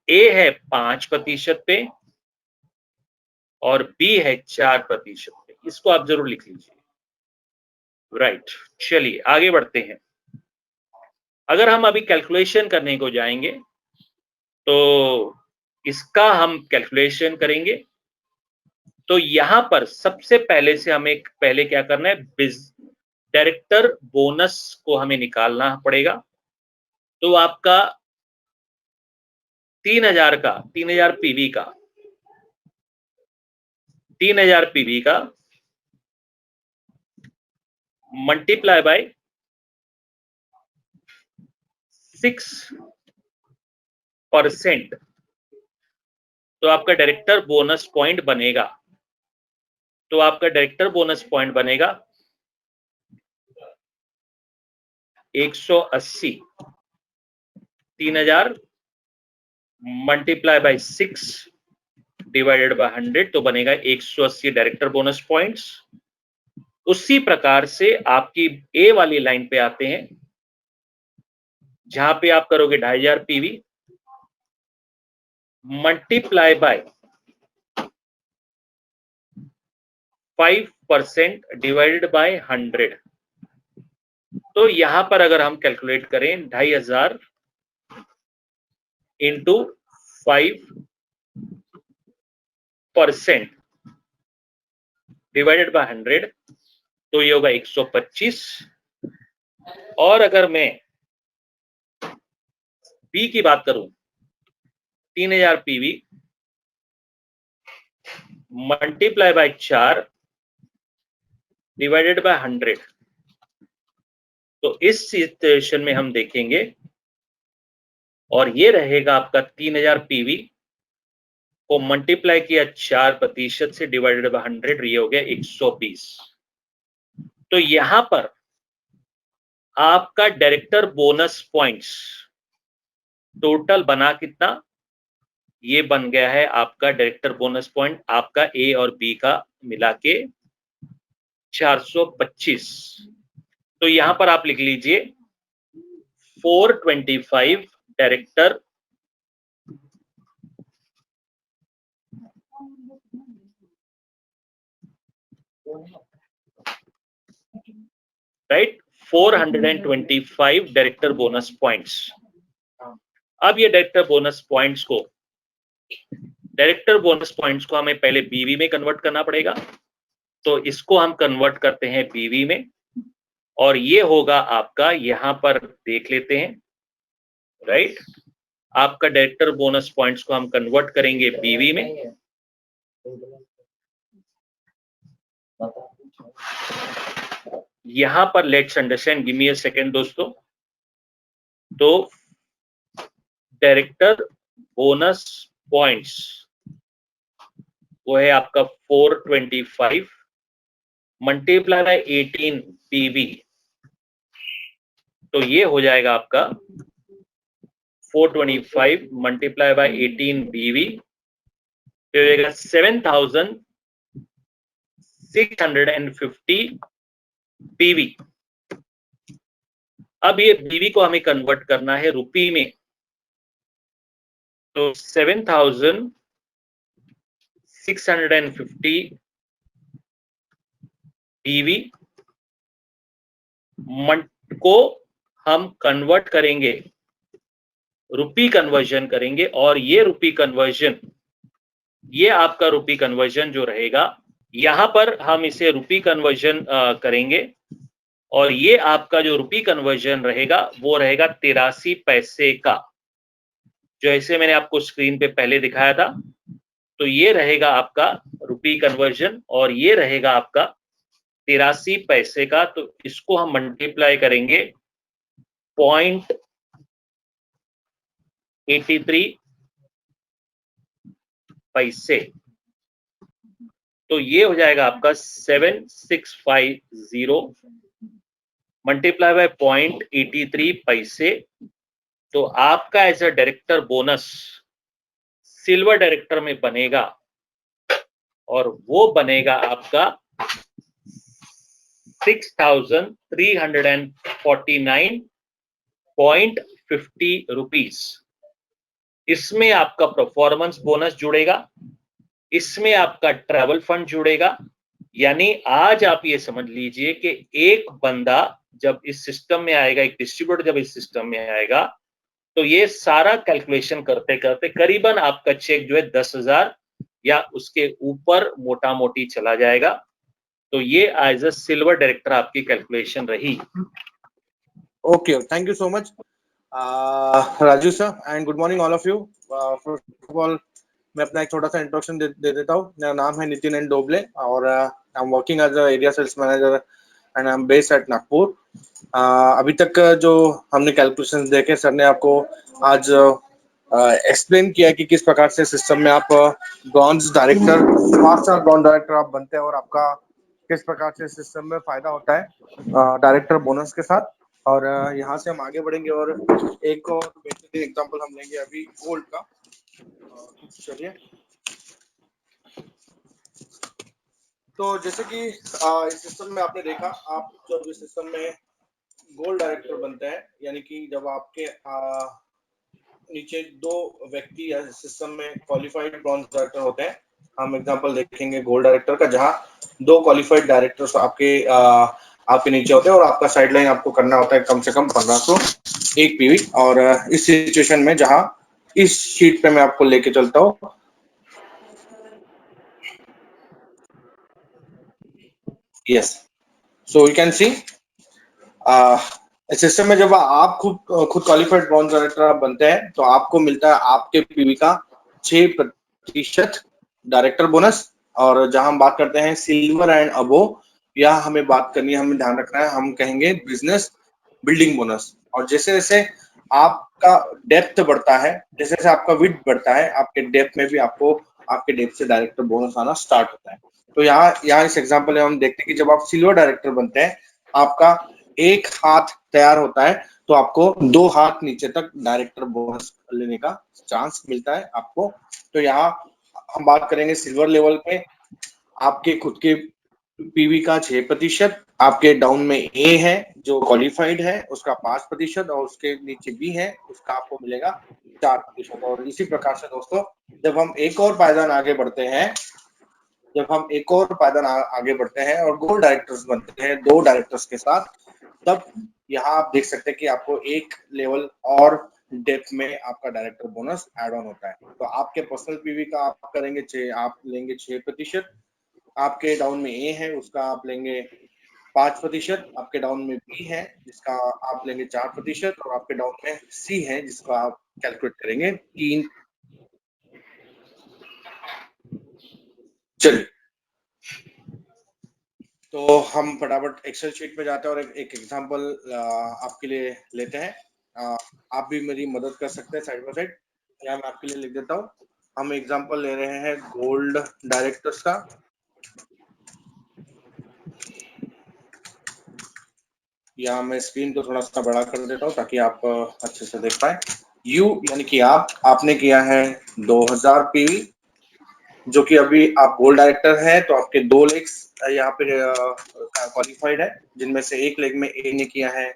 ए है 5% पे और बी है 4% पे। इसको आप जरूर लिख लीजिए। राइट, चलिए आगे बढ़ते हैं। अगर हम अभी कैलकुलेशन करने को जाएंगे, तो इसका हम कैलकुलेशन करेंगे। तो यहां पर सबसे पहले से हमें पहले क्या करना है, डायरेक्टर बोनस को हमें निकालना पड़ेगा। तो आपका 3000 पीवी का 3000 पीवी का मल्टीप्लाई बाय 6%, तो आपका डायरेक्टर बोनस पॉइंट बनेगा। तो आपका डायरेक्टर बोनस पॉइंट बनेगा 180। 3000 मल्टीप्लाई बाय 6 डिवाइडेड बाय 100, तो बनेगा 180 डायरेक्टर बोनस पॉइंट्स। उसी प्रकार से आपकी ए वाली लाइन पे आते हैं, जहां पे आप करोगे 2500 PV multiply by 5% divided by 100। तो यहां पर अगर हम कैलकुलेट करें 2500 इंटू 5% डिवाइडेड बाय 100, तो ये होगा 125। और अगर मैं बी की बात करूं, 3000 PV multiply by 4 divided by 100, तो इस सिचुएशन में हम देखेंगे और ये रहेगा आपका 3000 पीवी को मल्टीप्लाई किया 4% से डिवाइडेड बाय 100, ये हो गया 120। तो यहां पर आपका डायरेक्टर बोनस पॉइंट्स टोटल बना कितना, ये बन गया है आपका डायरेक्टर बोनस पॉइंट आपका ए और बी का मिला के 425। तो यहां पर आप लिख लीजिए 425 director right, 425 director bonus points. अब ये डायरेक्टर बोनस पॉइंट्स को हमें पहले बीवी में कन्वर्ट करना पड़ेगा, तो इसको हम कन्वर्ट करते हैं बीवी में, और ये होगा आपका, यहां पर देख लेते हैं राइट। आपका डायरेक्टर बोनस पॉइंट्स को हम कन्वर्ट करेंगे बीवी में, यहां पर let's understand, give me a second दोस्तों। तो डायरेक्टर बोनस पॉइंट्स वो है आपका 425 मल्टीप्लाई बाय 18 पीवी, तो ये हो जाएगा आपका 425 मल्टीप्लाई बाय 18 बीवी, तो हो जाएगा 7650 पीवी। अब ये बीवी को हमें कन्वर्ट करना है रुपी में, तो 7650 पीवी को हम कन्वर्ट करेंगे, रुपी कन्वर्जन करेंगे, और ये रुपी कन्वर्जन, ये आपका रुपी कन्वर्जन जो रहेगा, यहां पर हम इसे रुपी कन्वर्जन करेंगे, और ये आपका जो रुपी कन्वर्जन रहेगा वो रहेगा 83 पैसे का, जैसे मैंने आपको स्क्रीन पे पहले दिखाया था। तो ये रहेगा आपका रुपी कन्वर्जन, और ये रहेगा आपका 83 पैसे का। तो इसको हम मल्टीप्लाई करेंगे 0.83 पैसे, तो ये हो जाएगा आपका 7650 मल्टीप्लाई बाय 0.83 पैसे। तो आपका as a director bonus silver director में बनेगा, और वो बनेगा आपका 6349.50 रुपीस। इसमें आपका परफॉर्मेंस बोनस जुड़ेगा, इसमें आपका ट्रैवल फंड जुड़ेगा, यानी आज आप ये समझ लीजिए कि एक बंदा जब इस सिस्टम में आएगा, एक डिस्ट्रीब्यूटर जब इस सिस्टम में आएगा, तो ये सारा कैलकुलेशन करते करते करीबन आपका चेक जो है 10,000 या उसके ऊपर मोटा मोटी चला जाएगा। तो ये एज अ सिल्वर डायरेक्टर आपकी कैलकुलेशन रही। Okay, thank you so much Raju sir, and good morning all of you. First of all मैं अपना एक छोटा सा इंट्रोडक्शन दे देता हूँ। मेरा नाम है नितिन एन डोबले, और I am working as a area sales manager and I am based at Nagpur. अभी तक जो हमने कैलकुलेशंस देखे, सर ने आपको आज एक्सप्लेन किया कि किस प्रकार से सिस्टम में आप bronze director, 5 star bronze director आप बनते हैं, और आपका किस प्रकार से सिस्टम में फायदा होता है डायरेक्टर बोनस के साथ। और यहाँ से हम आगे बढ़ेंगे, और एक और बेहतरीन एग्जांपल हम लेंगे अभी गोल्ड का। चलिए, तो जैसे कि इस सिस्टम में आपने देखा, आप जब इस सिस्टम में गोल्ड डायरेक्टर बनते हैं, यानी कि जब आपके नीचे 2 व्यक्ति या सिस्टम में क्वालिफाइड ब्रॉन्ज डायरेक्टर होते हैं। हम एग्जांपल देखेंगे गोल्ड डायरेक्टर का, जहां 2 क्वालिफाइड डायरेक्टर्स आपके नीचे होते हैं, और आपका साइडलाइन आपको करना होता है कम से कम 1501 पीवी। और इस सिचुएशन में जहां इस शीट पे मैं आपको लेके चलता हूँ, yes, so you can see system में जब आप खुद क्वालिफाइड ब्रॉन्ज डायरेक्टर आप बनते हैं, तो आपको मिलता है आपके पीवी का 6% डायरेक्टर बोनस। और जहां हम बात करते हैं सिल्वर एंड अबो, या हमें बात करनी है, हमें ध्यान रखना है, हम कहेंगे बिल्डिंग बोनस। और जैसे जैसे आपका डेप्थ बढ़ता है, जैसे जैसे आपका विड्थ बढ़ता है, आपके डेप्थ में भी आपको आपके डेप्थ से डायरेक्टर बोनस आना स्टार्ट होता है। तो यहाँ इस एग्जांपल में हम देखते हैं कि जब आप सिल्वर डायरेक्टर बनते हैं, आपका एक हाथ तैयार होता है तो आपको 2 हाथ नीचे तक डायरेक्टर बोनस लेने का चांस मिलता है आपको। तो यहाँ हम बात करेंगे सिल्वर लेवल पे, आपके खुद के पीवी का 6%, आपके डाउन में ए है जो क्वालिफाइड है उसका 5%, और उसके नीचे बी है उसका आपको मिलेगा 4%। और इसी प्रकार से दोस्तों जब हम एक और पायदान आगे बढ़ते हैं, आगे बढ़ते हैं और गोल्ड डायरेक्टर्स बनते हैं 2 डायरेक्टर्स के साथ, तब यहाँ आप देख सकते हैं कि आपको एक लेवल और डेप्थ में आपका डायरेक्टर बोनस एड ऑन होता है। तो आपके पर्सनल पीवी का आप करेंगे आप लेंगे 6%, आपके डाउन में ए है उसका आप लेंगे 5%, आपके डाउन में बी है जिसका आप लेंगे 4%, और आपके डाउन में सी है जिसका आप कैलकुलेट करेंगे 3। चलिए तो हम फटाफट एक्सेल शीट पे जाते हैं और एक एग्जांपल आपके लिए लेते हैं। आप भी मेरी मदद कर सकते हैं साइड बाय साइड, यहाँ मैं आपके लिए लिख देता हूँ। हम एग्जांपल ले रहे हैं गोल्ड डायरेक्टर्स का। यहाँ मैं स्क्रीन को थोड़ा सा बड़ा कर देता हूँ ताकि आप अच्छे से देख पाए। यू यानी कि आपने किया है 2000 पीवी, जो कि अभी आप गोल्ड डायरेक्टर है तो आपके 2 लेग्स यहाँ पे क्वालिफाइड है, जिनमें से एक लेग में ए ने किया है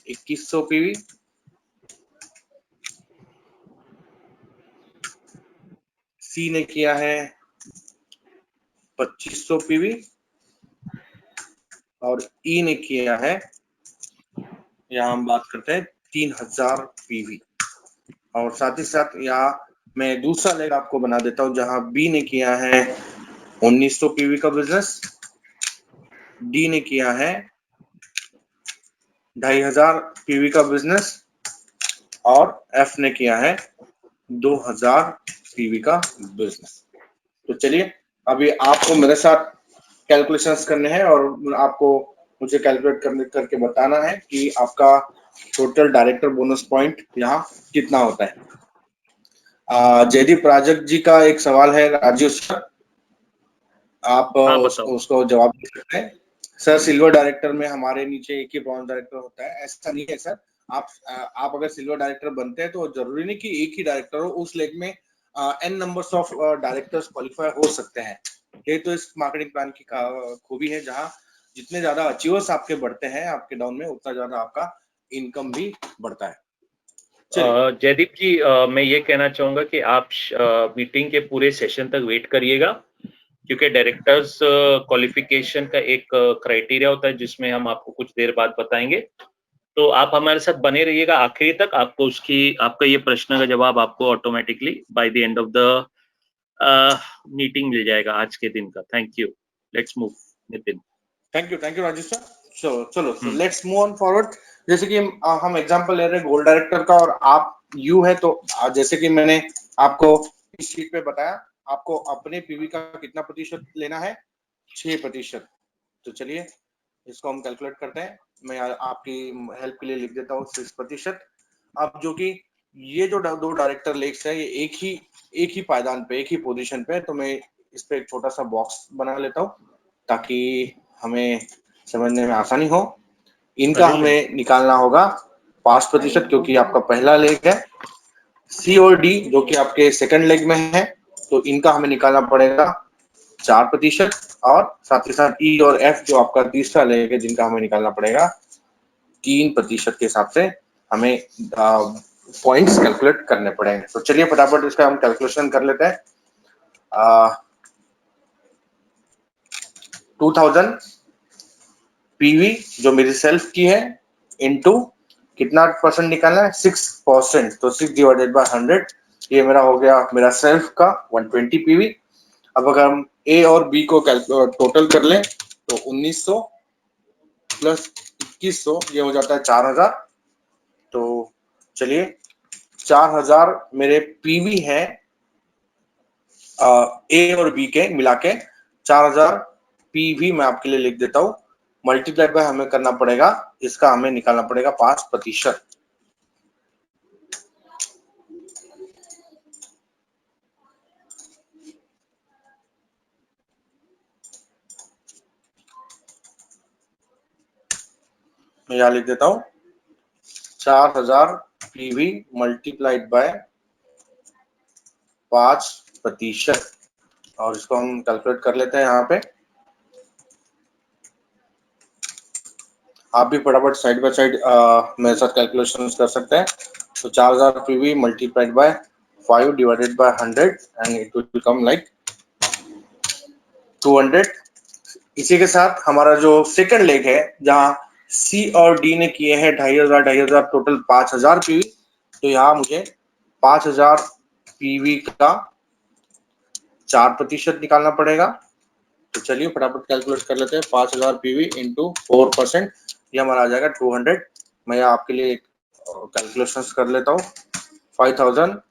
2100 पीवी, सी ने किया है 2500 पीवी, और ई ने किया है, यहाँ हम बात करते हैं 3000 पीवी। और साथ ही साथ यहाँ मैं दूसरा लेग आपको बना देता हूँ जहां बी ने किया है 1900 पीवी का बिजनेस, डी ने किया है 2500 पीवी का बिजनेस, और एफ ने किया है 2000 पीवी का बिजनेस। तो चलिए अभी आपको मेरे साथ कैलकुलेशंस करने हैं और आपको मुझे कैलकुलेट करके बताना है कि आपका टोटल डायरेक्टर बोनस पॉइंट यहाँ कितना होता है। जयदीप राजक जी का एक सवाल है, राजीव सर आप उसको जवाब दे सकते हैं। सर सिल्वर डायरेक्टर में हमारे नीचे एक ही ब्रॉन्ज डायरेक्टर होता है, ऐसा नहीं है सर। आप अगर सिल्वर डायरेक्टर बनते हैं तो जरूरी नहीं कि एक ही डायरेक्टर हो, उस लेग में N numbers of directors qualify हो सकते हैं। ये तो इस मार्केटिंग प्लान की खूबी है, जहां जितने ज्यादा अचीवर्स आपके बढ़ते हैं आपके डाउन में, उतना ज्यादा आपका इनकम भी बढ़ता है। जयदीप जी मैं ये कहना चाहूंगा कि आप मीटिंग के पूरे सेशन तक वेट करिएगा, क्योंकि डायरेक्टर्स क्वालिफिकेशन का एक क्राइटेरिया होता है जिसमें हम आपको कुछ देर बाद बताएंगे। तो आप हमारे साथ बने रहिएगा आखिरी तक, आपका ये प्रश्न का जवाब आपको automatically by the end of the meeting मिल जाएगा आज के दिन का। Thank you, let's move Nitin. Thank you Rajesh sir. चलो लेट्स मूव ऑन फॉरवर्ड। जैसे कि हम एग्जांपल ले रहे हैं गोल्ड डायरेक्टर का, और आप यू है, तो जैसे कि मैंने आपको इस शीट पे बताया, आपको अपने पीवी का कितना प्रतिशत लेना है, 6%। तो चलिए इसको हम कैलकुलेट करते हैं। मैं आपकी हेल्प के लिए लिख देता हूँ 6%। अब जो कि ये जो 2 डायरेक्टर लेग्स है, ये एक ही पायदान पे, एक ही पोजीशन पे, तो मैं इस पे एक छोटा सा बॉक्स बना लेता हूँ ताकि हमें समझने में आसानी हो। इनका हमें निकालना होगा 5%, क्योंकि आपका पहला लेग है। सी और डी जो कि आपके सेकंड लेग में है, तो इनका हमें निकालना पड़ेगा 4%, और साथ ही साथ ई और एफ जो आपका तीसरा लेग है, जिनका हमें निकालना पड़ेगा 3% के हिसाब से हमें पॉइंट्स कैलकुलेट करने पड़ेंगे। तो चलिए फटाफट इसका हम कैलकुलेशन कर लेते हैं। 2000 पीवी जो मेरी सेल्फ की है, इनटू कितना परसेंट निकालना है, 6%। तो 6 डिवाइडेड बाय 100, ये मेरा हो गया मेरा सेल्फ का 120 पीवी। अब अगर हम ए और बी को टोटल कर लें तो 1900 प्लस 2100 ये हो जाता है 4000। तो चलिए 4000 मेरे पीवी है ए और बी के मिला के 4000 पीवी मैं आपके लिए लिख देता हूँ। मल्टीप्लाइड बाय हमें करना पड़ेगा, इसका हमें निकालना पड़ेगा 5%। मैं यहाँ लिख देता हूं 4000 पीवी मल्टीप्लाइड बाय 5%, और इसको हम कैलकुलेट कर लेते हैं यहाँ पे। आप भी फटाफट साइड बाय साइड मेरे साथ कैलकुलेशन कर सकते हैं। तो 4000 PV multiplied by 5 divided by 100 and it will come like 200। इसी के साथ हमारा जो सेकंड लेग है, जहां सी और डी ने किए हैं 2500 टोटल 5000 पीवी, तो यहाँ मुझे 5000 पीवी का 4% निकालना पड़ेगा। तो चलिए फटाफट कैलकुलेट कर लेते हैं। 5000 पीवी इंटू 4%, ये हमारा आ जाएगा 200। मैं आपके लिए कैलकुलेशंस कर लेता हूँ। 5000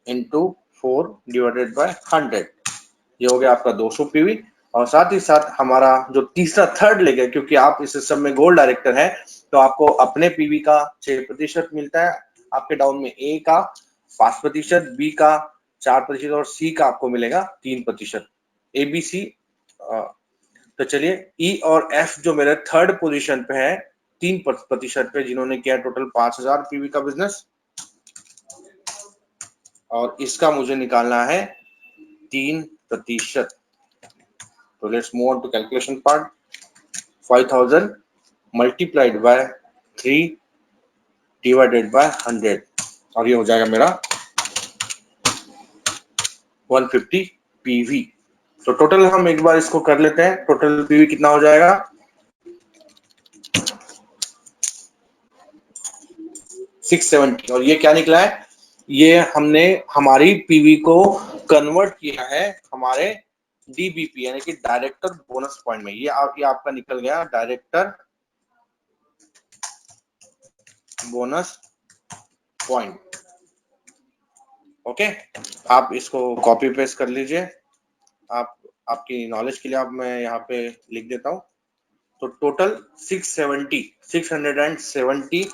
इंटू 4 डिवाइडेड बाय 100, ये हो गया आपका 200 पीवी। और साथ ही साथ हमारा जो तीसरा थर्ड लेग है, क्योंकि आप इस सिस्टम में गोल्ड डायरेक्टर है, तो आपको अपने पीवी का 6% मिलता है, आपके डाउन में ए का 5%, बी का 4% और सी का आपको मिलेगा 3%। A B C. तो चलिए ई और एफ जो मेरे थर्ड पोजीशन पे है 3% पे, जिन्होंने किया टोटल 5000 पीवी का बिजनेस, और इसका मुझे निकालना है 3%। तो let's move on to calculation part. 5000 multiplied by 3 divided by 100, और ये हो जाएगा मेरा 150 पीवी। तो टोटल हम एक बार इसको कर लेते हैं, टोटल पीवी कितना हो जाएगा 670। और ये क्या निकला है, ये हमने हमारी पीवी को कन्वर्ट किया है हमारे डीबीपी यानी कि डायरेक्टर बोनस पॉइंट में। ये आपका निकल गया डायरेक्टर बोनस पॉइंट। ओके, आप इसको कॉपी पेस्ट कर लीजिए। आपकी नॉलेज के लिए मैं यहाँ पे लिख देता हूँ। तो टोटल 670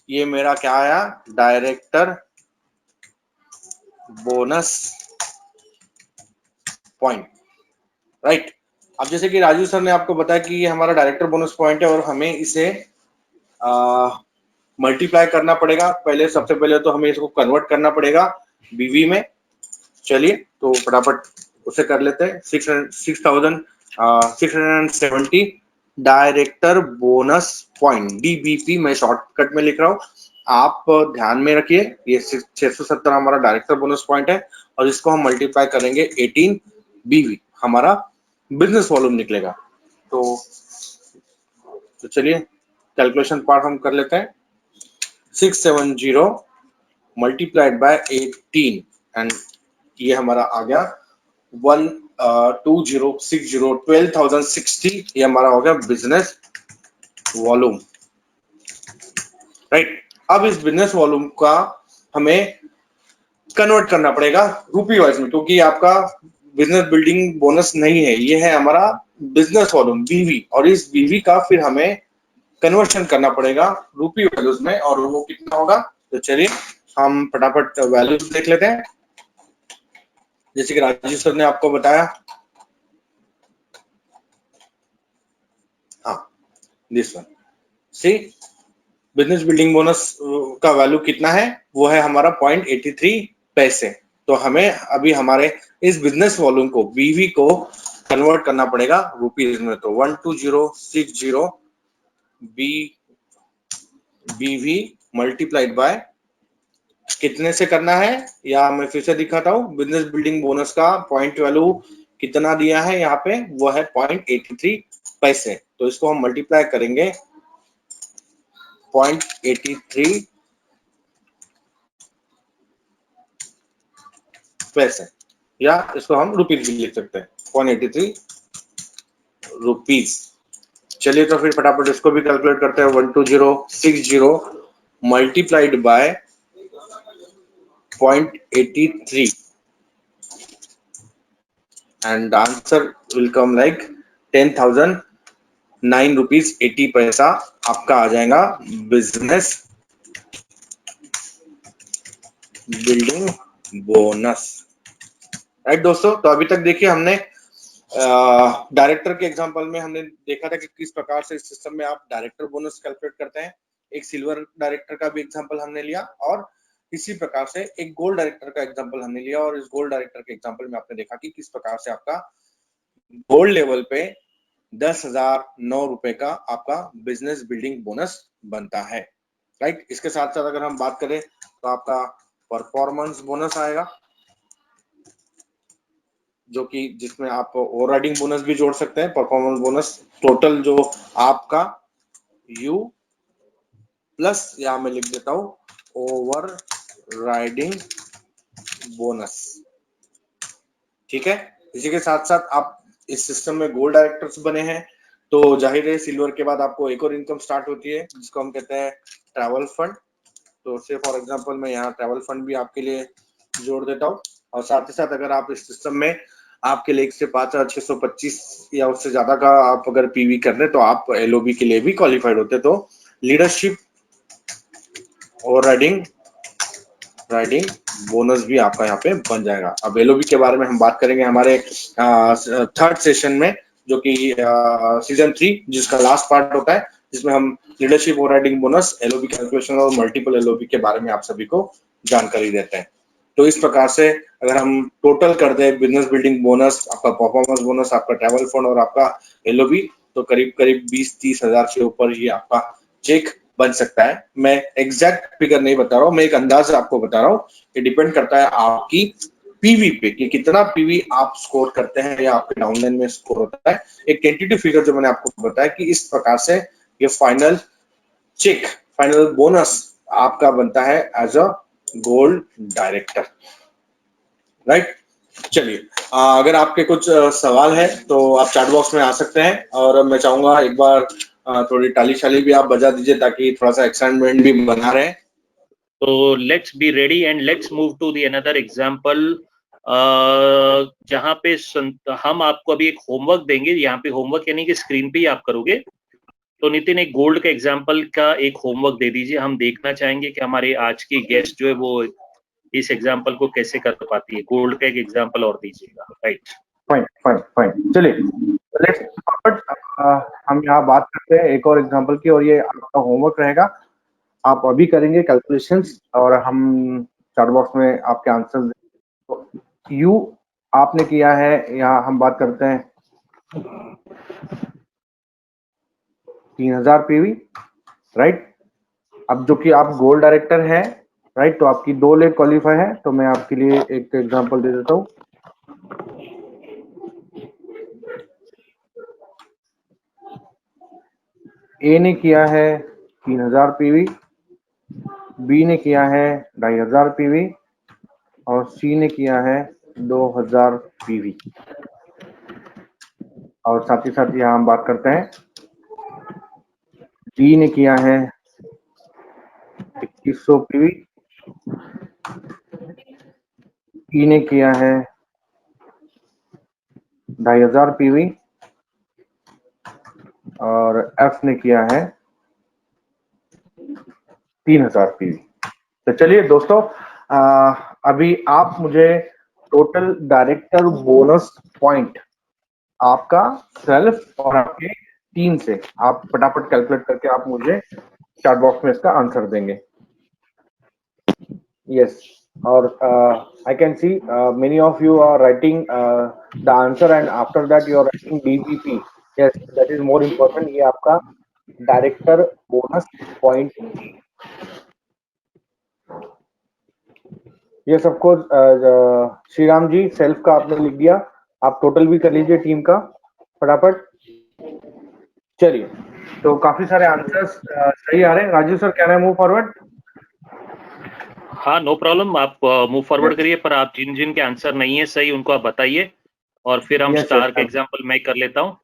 ये मेरा क्या आया, डायरेक्टर बोनस पॉइंट, राइट। अब जैसे कि राजू सर ने आपको बताया कि ये हमारा डायरेक्टर बोनस पॉइंट है और हमें इसे मल्टीप्लाई करना पड़ेगा। पहले सबसे पहले तो हमें इसको कन्वर्ट करना पड़ेगा बीवी में। चलिए तो फटाफट उसे कर लेते हैं। 6,670 डायरेक्टर बोनस पॉइंट, डीबीपी मैं शॉर्टकट में लिख रहा हूँ, आप ध्यान में रखिए। ये 670 हमारा डायरेक्टर बोनस पॉइंट है, और इसको हम मल्टीप्लाई करेंगे 18 बीवी, हमारा बिजनेस वॉल्यूम निकलेगा। तो चलिए कैलकुलेशन पार्ट हम कर लेते हैं। 670 मल्टीप्लाइड बाय 18 एंड ये हमारा आ गया 12,060, ये हमारा हो गया बिजनेस वॉल्यूम, राइट। अब इस बिजनेस वॉल्यूम का हमें कन्वर्ट करना पड़ेगा रूपी वाइज में, क्योंकि आपका बिजनेस बिल्डिंग बोनस नहीं है, ये है हमारा बिजनेस वॉल्यूम बीवी, और इस बीवी का फिर हमें कन्वर्शन करना पड़ेगा रूपी वैल्यूज में, और वो कितना होगा। तो चलिए हम फटाफट वैल्यूज देख लेते हैं, जैसे कि राजीव सर ने आपको बताया। हाँ, this one C business building bonus का वैल्यू कितना है, वो है हमारा 0.83 पैसे। तो हमें अभी हमारे इस बिजनेस वॉल्यूम को बीवी को कन्वर्ट करना पड़ेगा रुपीज में। तो 12060 बीवी मल्टीप्लाइड बाय कितने से करना है, या मैं फिर से दिखाता हूँ। बिजनेस बिल्डिंग बोनस का पॉइंट वैल्यू कितना दिया है यहाँ पे, वो है 0.83 पैसे। तो इसको हम मल्टीप्लाई करेंगे 0.83 पैसे, या इसको हम रुपीज भी लिख सकते हैं, 0.83 रुपीज। चलिए तो फिर फटाफट इसको भी कैलकुलेट करते हैं। 12060 multiplied by 0.83 and the answer will come like 10,000 ₹9.80 आपका आ जाएगा बिजनेस बिल्डिंग बोनस। राइट दोस्तों, तो अभी तक देखिए हमने डायरेक्टर के एग्जांपल में हमने देखा था कि किस प्रकार से इस सिस्टम में आप डायरेक्टर बोनस कैलकुलेट करते हैं। एक सिल्वर डायरेक्टर का भी एग्जांपल हमने लिया और इसी प्रकार से एक गोल्ड डायरेक्टर का एग्जांपल हमने लिया, और इस गोल्ड डायरेक्टर के एग्जांपल में आपने देखा कि किस प्रकार से आपका गोल्ड लेवल पे 10,009 रुपए का आपका बिजनेस बिल्डिंग बोनस बनता है। राइट, इसके साथ साथ अगर हम बात करें तो आपका परफॉर्मेंस बोनस आएगा, जो कि जिसमें आप ओवरराइडिंग बोनस भी जोड़ सकते हैं। परफॉर्मेंस बोनस टोटल जो आपका यू प्लस, यहां मैं लिख देता हूं ओवर राइडिंग बोनस। ठीक है, इसी के साथ साथ आप इस सिस्टम में गोल्ड डायरेक्टर्स बने हैं, तो जाहिर है सिल्वर के बाद आपको एक और इनकम स्टार्ट होती है जिसको हम कहते हैं ट्रैवल फंड। तो से फॉर एग्जांपल मैं यहाँ ट्रैवल फंड भी आपके लिए जोड़ देता हूँ। और साथ ही साथ अगर आप इस सिस्टम में आपके लिए 1 से 5,625 या उससे ज्यादा का आप अगर पीवी कर रहे हैं तो आप एलओबी के लिए भी क्वालिफाइड होते हैं। तो लीडरशिप और राइडिंग बोनस भी आपका यहाँ पे बन जाएगा। अब एलओबी के बारे में हम बात करेंगे हमारे थर्ड सेशन में, जो कि सीजन 3 जिसका लास्ट पार्ट होता है, जिसमें हम लीडरशिप और राइडिंग बोनस, एलओबी कैलकुलेशन और मल्टीपल एलओबी के बारे में आप सभी को जानकारी देते हैं। तो इस प्रकार से अगर हम टोटल कर दें बिजनेस बिल्डिंग बोनस, आपका परफॉर्मेंस बोनस, आपका ट्रैवल फंड और आपका एलओबी, तो करीब करीब 20-30 हजार के ऊपर ही आपका चेक बन सकता है। मैं एग्जैक्ट फिगर नहीं बता रहा हूँ, मैं एक अंदाज आपको बता रहा हूँ कि डिपेंड करता है आपकी पीवी पे कि कितना पीवी आप स्कोर करते हैं या आपके डाउनलाइन में स्कोर होता है। एक टेंटेटिव फिगर जो मैंने आपको बताया कि इस प्रकार से ये फाइनल चेक, फाइनल बोनस आपका बनता है as a gold director. Right, चलिए अगर आपके कुछ सवाल है तो आप चैट बॉक्स में आ सकते हैं, और मैं चाहूंगा एक बार थोड़ी टाली शाली भी आप बजा दीजिए ताकि थोड़ा सा एक्साइटमेंट भी बना रहे। तो let's be ready and let's move to the another example, जहां पे हम आपको अभी एक होमवर्क देंगे। यहाँ पे होमवर्क यानी कि स्क्रीन पे ही आप करोगे। तो नितिन, एक गोल्ड के एग्जांपल का एक होमवर्क दे दीजिए। हम देखना चाहेंगे कि हमारे आज की गेस्ट जो है वो इस एग्जांपल को कैसे कर पाती है। गोल्ड का एक एग्जांपल और दीजिएगा। राइट, फाइन फाइन फाइन, चलिए लेट्स फॉरवर्ड। हम यहाँ बात करते हैं एक और एग्जांपल की, और ये आपका होमवर्क रहेगा। आप अभी करेंगे कैलकुलेशंस और हम चैट बॉक्स में आपके आंसर। तो यू आपने किया है, यहाँ हम बात करते हैं 3000 पीवी, राइट। अब जो कि आप गोल्ड डायरेक्टर है, राइट, तो आपकी 2 लेग क्वालिफाई है। तो मैं आपके लिए एक एग्जांपल दे देता हूँ। ए ने किया है 3000 पीवी, बी ने किया है 2500 पीवी और सी ने किया है 2000 पीवी। और साथ ही साथ यहाँ हम बात करते हैं डी ने किया है 2100 पीवी, ई ने किया है 2500 पीवी और एफ ने किया है 3000 पीवी। तो चलिए दोस्तों, अभी आप मुझे टोटल डायरेक्टर बोनस पॉइंट आपका सेल्फ और आपके टीम से आप फटाफट कैलकुलेट करके आप मुझे चैट बॉक्स में इसका आंसर देंगे। यस, और I can see many of you are writing the answer and after that you are writing DBP. Yes, that is more important. ये आपका director bonus point. Yes of course, Shriram ji self का आपने लिख दिया, आप total भी कर लीजिए टीम का फटाफट। चलिए, तो काफी सारे आंसर्स सही आ रहे हैं। Raju sir, can I move forward? हाँ, नो प्रॉब्लम, आप मूव फॉरवर्ड करिए, पर आप जिन जिन के आंसर नहीं है सही उनको आप बताइए, और फिर हम स्टार का एग्जांपल मैं कर लेता हूँ।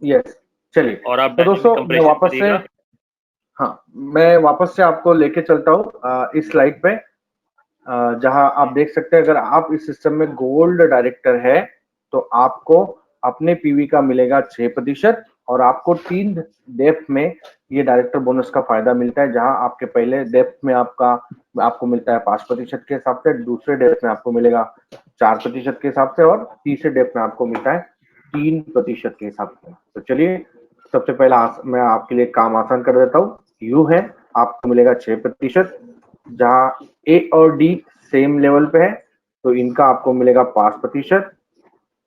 यस, चलिए। और आप तो दोस्तों मैं वापस से, करिएगा। हाँ, मैं वापस से आपको लेके चलता हूँ इस स्लाइड पे, जहां आप देख सकते हैं अगर आप इस सिस्टम में गोल्ड डायरेक्टर है तो आपको अपने पीवी का मिलेगा 6% और आपको 3 डेप्थ में ये डायरेक्टर बोनस का फायदा मिलता है, जहां आपके पहले डेप्थ में आपको मिलता है 5% के हिसाब से, दूसरे डेप्थ में आपको मिलेगा 4% के हिसाब से, और तीसरे डेप्थ में आपको मिलता है 3% के हिसाब से। तो चलिए सबसे पहला मैं आपके लिए काम आसान कर देता हूँ। यू है, आपको मिलेगा 6%, जहां ए और डी सेम लेवल पे है तो इनका आपको मिलेगा 5%।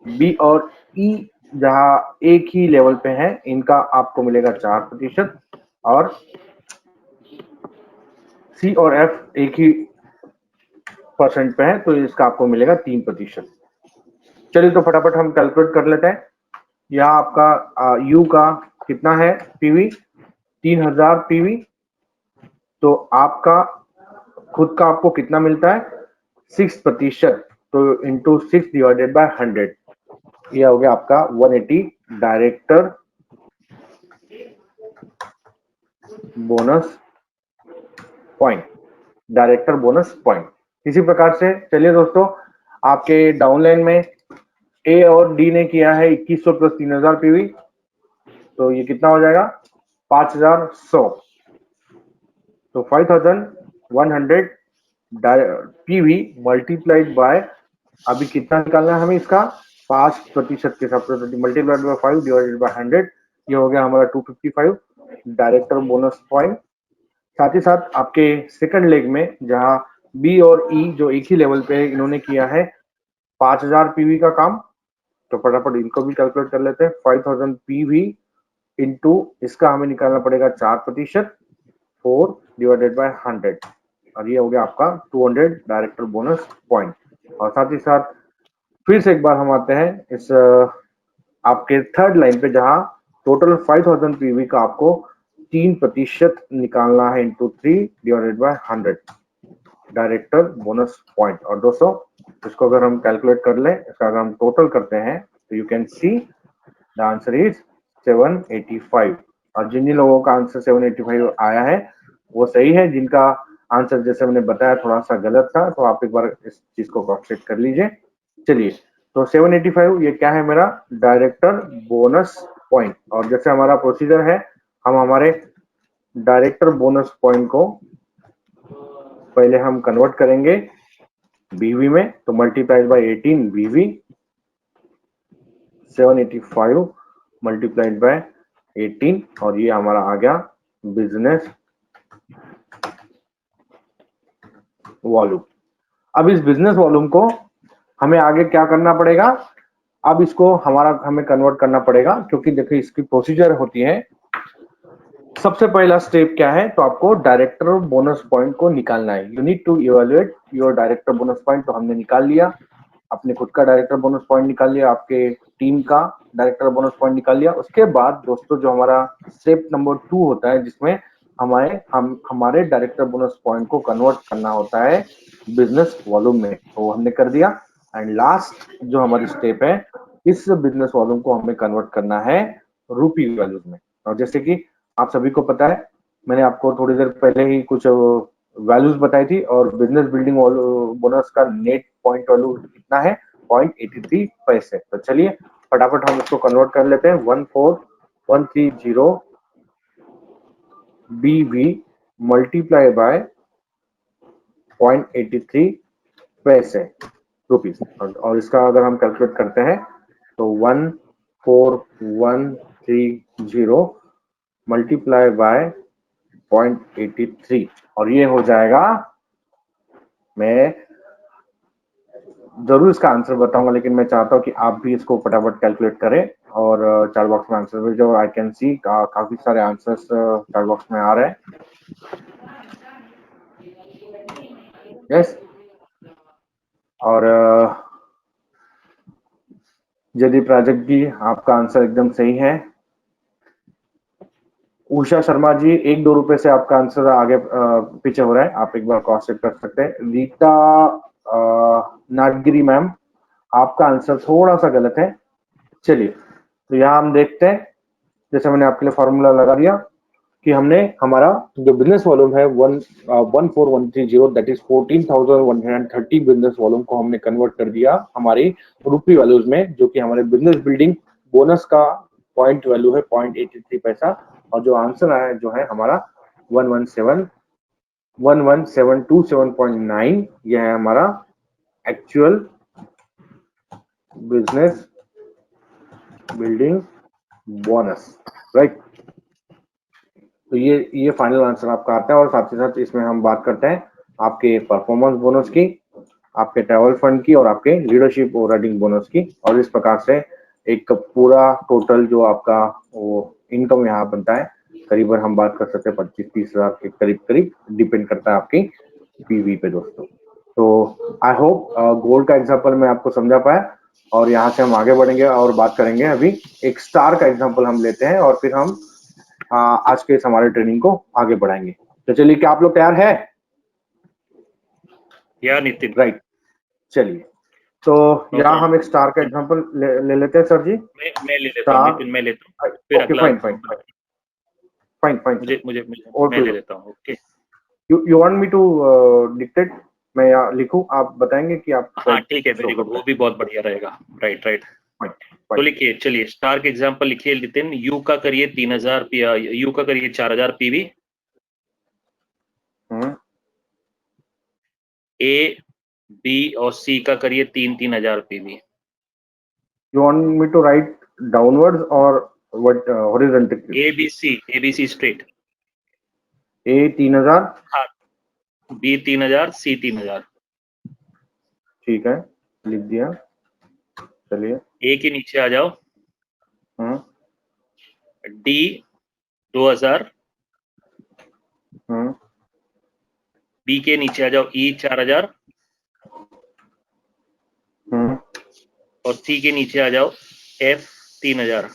बी और ई जहां एक ही लेवल पे है इनका आपको मिलेगा 4%, और सी और एफ एक ही परसेंट पे है तो इसका आपको मिलेगा 3%। चलिए तो फटाफट हम कैलकुलेट कर लेते हैं। यहाँ आपका यू का कितना है पीवी, 3000 पीवी, तो आपका खुद का आपको कितना मिलता है 6%, तो इंटू 6 डिवाइडेड बाय 100, यह हो गया आपका 180 director bonus point, director bonus point. इसी प्रकार से चलिए दोस्तों, आपके डाउनलाइन में ए और डी ने किया है 2100 प्लस 3000 पीवी, तो ये कितना हो जाएगा 5100, तो 5100 पीवी मल्टीप्लाइड बाय, अभी कितना निकालना है हमें इसका 5% के हिसाब से, मल्टीप्लाइड बाय 5 डिवाइडेड बाय 100, ये हो गया हमारा 255 डायरेक्टर बोनस पॉइंट। साथ ही साथ आपके सेकंड लेग में जहां बी और ई जो एक ही लेवल पे है, इन्होंने किया है 5000 पीवी का काम, तो फटाफट इनको भी कैलकुलेट कर लेते हैं। 5000 पीवी इंटू इसका हमें निकालना पड़ेगा 4%, 4 डिवाइडेड बाय 100, और ये हो गया आपका 200 डायरेक्टर बोनस पॉइंट। और साथ ही साथ फिर से एक बार हम आते हैं इस आपके थर्ड लाइन पे, जहां टोटल 5000 पीवी का आपको 3% निकालना है into 3 divided by 100 director bonus point. और दोस्तों इसको अगर हम कैलकुलेट कर लें, इसका अगर हम टोटल करते हैं तो you can see the answer is 785। और जिन जिन लोगों का आंसर 785 आया है वो सही है, जिनका आंसर जैसे मैंने बताया थोड़ा सा गलत था तो आप एक बार इस चीज को क्रॉस चेक कर लीजिए। चलिए तो 785 ये क्या है मेरा डायरेक्टर बोनस पॉइंट, और जैसे हमारा प्रोसीजर है हम हमारे डायरेक्टर बोनस पॉइंट को पहले हम कन्वर्ट करेंगे बीवी में, तो मल्टीप्लाइड बाय 18 बीवी, 785 मल्टीप्लाइड बाय 18, और ये हमारा आ गया बिजनेस वॉल्यूम। अब इस बिजनेस वॉल्यूम को हमें आगे क्या करना पड़ेगा, अब इसको हमें कन्वर्ट करना पड़ेगा, क्योंकि देखिए इसकी प्रोसीजर होती है। सबसे पहला स्टेप क्या है, तो आपको डायरेक्टर बोनस पॉइंट को निकालना है। You need to evaluate your director bonus point, तो हमने निकाल लिया, अपने खुद का डायरेक्टर बोनस पॉइंट निकाल लिया, आपके टीम का डायरेक्टर बोनस पॉइंट निकाल लिया। उसके बाद दोस्तों जो हमारा स्टेप नंबर 2 होता है, जिसमें हमारे डायरेक्टर बोनस पॉइंट को कन्वर्ट करना होता है बिजनेस वॉल्यूम में, तो वो हमने कर दिया। एंड लास्ट जो हमारी स्टेप है, इस बिजनेस वॉल्यूम को हमें कन्वर्ट करना है रूपी वैल्यूज में। और जैसे कि आप सभी को पता है, मैंने आपको थोड़ी देर पहले ही कुछ वैल्यूज बताई थी, और बिजनेस बिल्डिंग बोनस का नेट पॉइंट वैल्यू कितना है 0.83 पैसे। तो चलिए फटाफट हम इसको कन्वर्ट कर लेते हैं। 14130 BV मल्टीप्लाई बाय 0.83 पैसे रुपीज, और इसका अगर हम कैलकुलेट करते हैं तो 14130 मल्टीप्लाई बाय 0.83, और ये हो जाएगा, मैं जरूर इसका आंसर बताऊंगा, लेकिन मैं चाहता हूं कि आप भी इसको फटाफट कैलकुलेट करें और चार बॉक्स में आंसर भेजो। आई कैन सी काफी सारे आंसर्स चार बॉक्स में आ रहे हैं। यस, और यदि प्राजक्त जी आपका आंसर एकदम सही है। उषा शर्मा जी 1-2 रुपए से आपका आंसर आगे पीछे हो रहा है, आप एक बार क्रॉस चेक कर सकते हैं। रीता नागगिरी मैम, आपका आंसर थोड़ा सा गलत है। चलिए तो यहाँ हम देखते हैं, जैसे मैंने आपके लिए फॉर्मूला लगा दिया कि हमने हमारा जो बिजनेस वॉल्यूम है 14130 दैट इज 14,130 बिजनेस वॉल्यूम को हमने कन्वर्ट कर दिया हमारी रुपी वैल्यूज में, जो कि हमारे बिजनेस बिल्डिंग बोनस का पॉइंट वैल्यू है 0.83 पैसा, और जो आंसर आया जो है हमारा 1172.9, यह है हमारा actual business building bonus, right. तो ये फाइनल आंसर आपका आता है, और साथ ही साथ इसमें हम बात करते हैं आपके परफॉर्मेंस बोनस की, आपके ट्रैवल फंड की, और आपके लीडरशिप ओवरराइडिंग बोनस की, और इस प्रकार से एक पूरा टोटल जो आपका वो इनकम यहाँ बनता है, करीबन हम बात कर सकते हैं 25-30 हजार के करीब करीब, डिपेंड करता है आपकी पीवी पे दोस्तों। तो आई होप गोल्ड का एग्जांपल मैं आपको समझा पाया, और यहाँ से हम आगे बढ़ेंगे और बात करेंगे। अभी एक स्टार का एग्जांपल हम लेते हैं, और फिर हम आज के इस हमारे ट्रेनिंग को आगे बढ़ाएंगे। तो चलिए, क्या आप लोग तैयार है? या नितिन, राइट, चलिए। तो यहाँ हम एक स्टार का एग्जांपल ले लेते हैं सर जी। मैं ले लेता हूँ नितिन, मैं लेता हूँ, फिर ओके, अगला फाइन फाइन फाइन फाइन मुझे मुझे मैं ले लेता हूँ। Okay, you want me to dictate, मैं यहाँ लिखूं, आप बताएंगे कि आप? हाँ ठीक है, वेरी गुड, वो भी बहुत बढ़िया रहेगा। राइट राइट, तो लिखिए, चलिए स्टार के एग्जांपल लिखिए नितिन। यू का करिए 3000, यू का करिए 4000 पीवी, ए बी और सी का करिए 3-3000 PV. You want me to write downwards और what horizontal? A B C straight. A 3000, हाँ, बी 3000, सी 3000। ठीक है, लिख दिया। चलिए, ए के नीचे आ जाओ, डी 2000, बी के नीचे आ जाओ, ई 4000, और सी के नीचे आ जाओ, एफ 3000।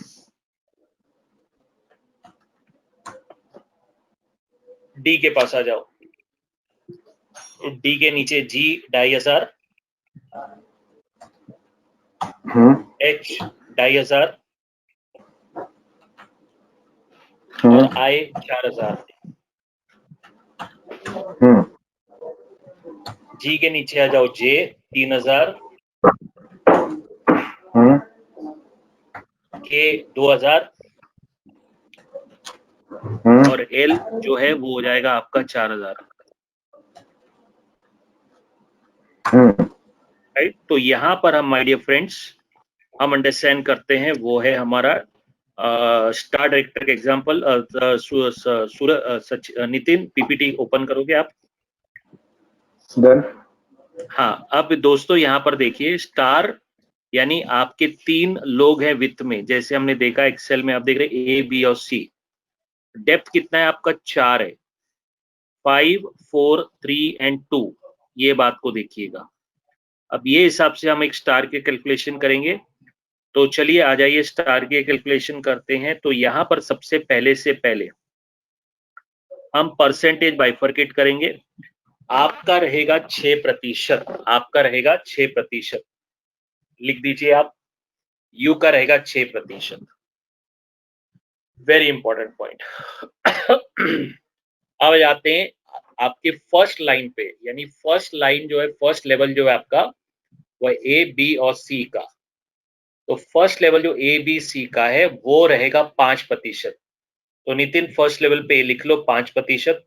डी के पास आ जाओ, डी के नीचे जी 2500, एच 2500, और आई 4000। जी के नीचे आ जाओ, जे 3000, के 2000, और एल जो है वो हो जाएगा आपका 4000। राइट, तो यहाँ पर हम माय डियर फ्रेंड्स हम अंडरस्टैंड करते हैं, वो है हमारा स्टार डायरेक्टर का एग्जांपल। नितिन, पीपीटी ओपन करोगे आप? डन। हाँ, अब दोस्तों यहाँ पर देखिए, स्टार यानी आपके 3 लोग हैं वित्त में, जैसे हमने देखा एक्सेल में, आप देख रहे हैं ए बी और सी। डेप्थ कितना है आपका? 4 है, 5, 4, 3 एंड 2, ये बात को देखिएगा। अब ये हिसाब से हम एक स्टार के कैलकुलेशन करेंगे। तो चलिए आ जाइए, स्टार के कैलकुलेशन करते हैं। तो यहाँ पर सबसे पहले हम परसेंटेज बाइफरकेट करेंगे। आपका रहेगा 6%, आपका रहेगा 6%, लिख दीजिए आप, यू का रहेगा 6%। Very important point. अब जाते हैं आपके फर्स्ट लाइन पे, यानी फर्स्ट लाइन जो है, फर्स्ट लेवल जो है आपका, वो ए बी और सी का। तो फर्स्ट लेवल जो ए बी सी का है वो रहेगा 5%। तो नितिन, फर्स्ट लेवल पे लिख लो 5%।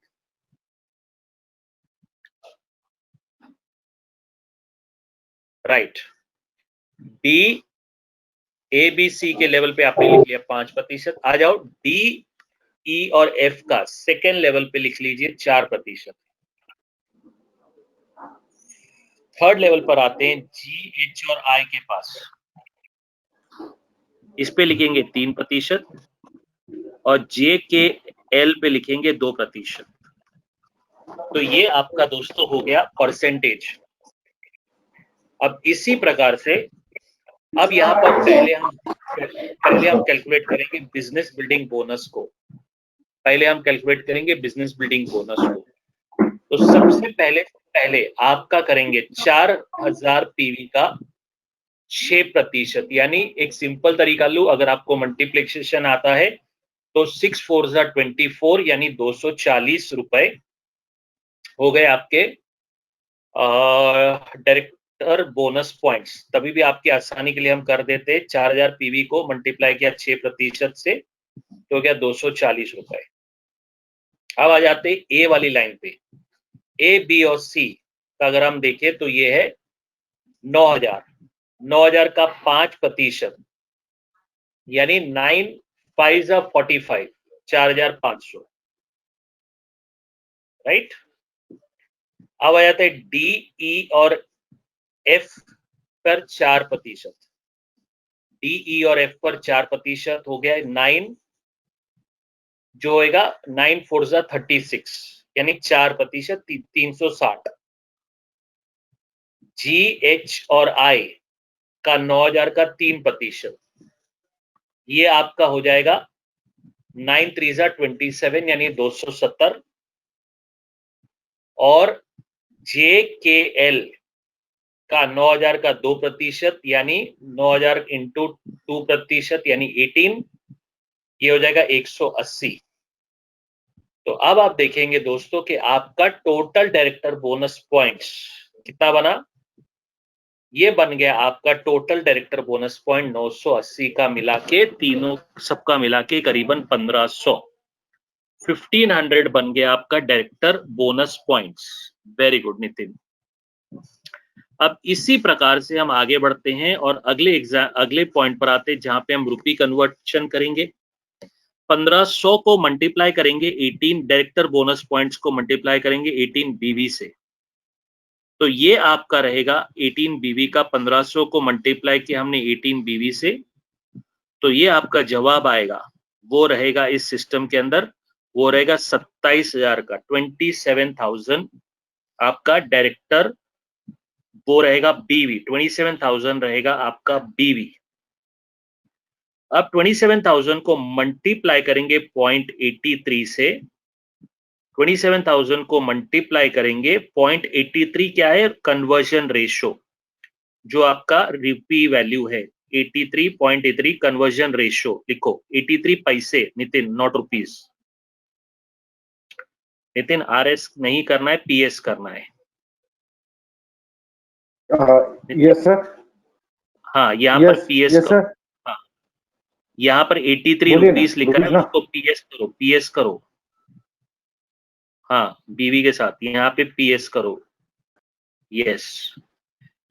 Right, D A B C के लेवल पे आपने लिख लिया 5%। आ जाओ डी ई और एफ का सेकेंड लेवल पे लिख लीजिए 4%। थर्ड लेवल पर आते हैं जी एच और आई के पास, इस पे लिखेंगे 3%, और जे के एल पे लिखेंगे 2%। तो ये आपका दोस्तों हो गया परसेंटेज। अब इसी प्रकार से अब यहाँ पर पहले हम कैलकुलेट करेंगे बिजनेस बिल्डिंग बोनस को। पहले हम कैलकुलेट करेंगे बिजनेस बिल्डिंग बोनस को। तो सबसे पहले आपका करेंगे 4000 पीवी का 6%, यानी एक सिंपल तरीका लूं, अगर आपको मल्टीप्लिकेशन आता है तो 6 4 24, यानी 240 रुपए हो गए आपके डायरेक्ट डायरेक्टर बोनस पॉइंट्स, तभी भी आपकी आसानी के लिए हम कर देते हैं 4000 पीवी को मल्टीप्लाई किया 6% से तो क्या 240 रुपए। अब आ जाते ए वाली लाइन पे, ए बी और सी का अगर हम देखें तो ये है 9000 का 5% यानी 9 5 45 4500, राइट। अब आ जाता है डी ई और एफ पर 4%, डी ई और एफ पर 4% हो गया है 9, जो होएगा 9 4 36 यानी 4% 360। जी एच और आई का 9000 का 3%, ये आपका हो जाएगा 9 3 27 यानी 270। और जे के एल का 9000 का 2% यानी 9000 इंटू 2% यानी 18, ये हो जाएगा 180। तो अब आप देखेंगे दोस्तों कि आपका टोटल डायरेक्टर बोनस पॉइंट्स कितना बना। ये बन गया आपका टोटल डायरेक्टर बोनस पॉइंट 980 का मिला के, तीनों सबका मिला के करीबन 1500 बन गया आपका director bonus points. Very good Nitin. अब इसी प्रकार से हम आगे बढ़ते हैं और अगले पॉइंट पर आते हैं जहां पे हम रुपी कन्वर्शन करेंगे। 1500 को मल्टीप्लाई करेंगे 18 डायरेक्टर बोनस पॉइंट्स को मल्टीप्लाई करेंगे 18 बीवी से, तो ये आपका रहेगा 18 बीवी का 1500 को मल्टीप्लाई किया हमने 18 बीवी से, तो ये आपका जवाब आएगा वो रहेगा इस सिस्टम के अंदर, वो रहेगा 27000 का 27,000 आपका डायरेक्टर, वो रहेगा बीवी 27,000 रहेगा आपका बीवी। अब 27,000 को मल्टीप्लाई करेंगे 0.83 से, 27,000 को मल्टीप्लाई करेंगे 0.83 क्या है, कन्वर्जन रेशो, जो आपका रुपी वैल्यू है 83.83 कन्वर्जन रेशो लिखो, 83 पैसे Nitin, not rupees. Nitin RS नहीं करना है, पीएस करना है। Yes sir. हाँ यहाँ पर पीएस करो। हाँ यहाँ पर 83 रुपीस लिखा है, उसको पीएस करो, पीएस करो। हाँ बीवी के साथ यहाँ पे पीएस करो। यस,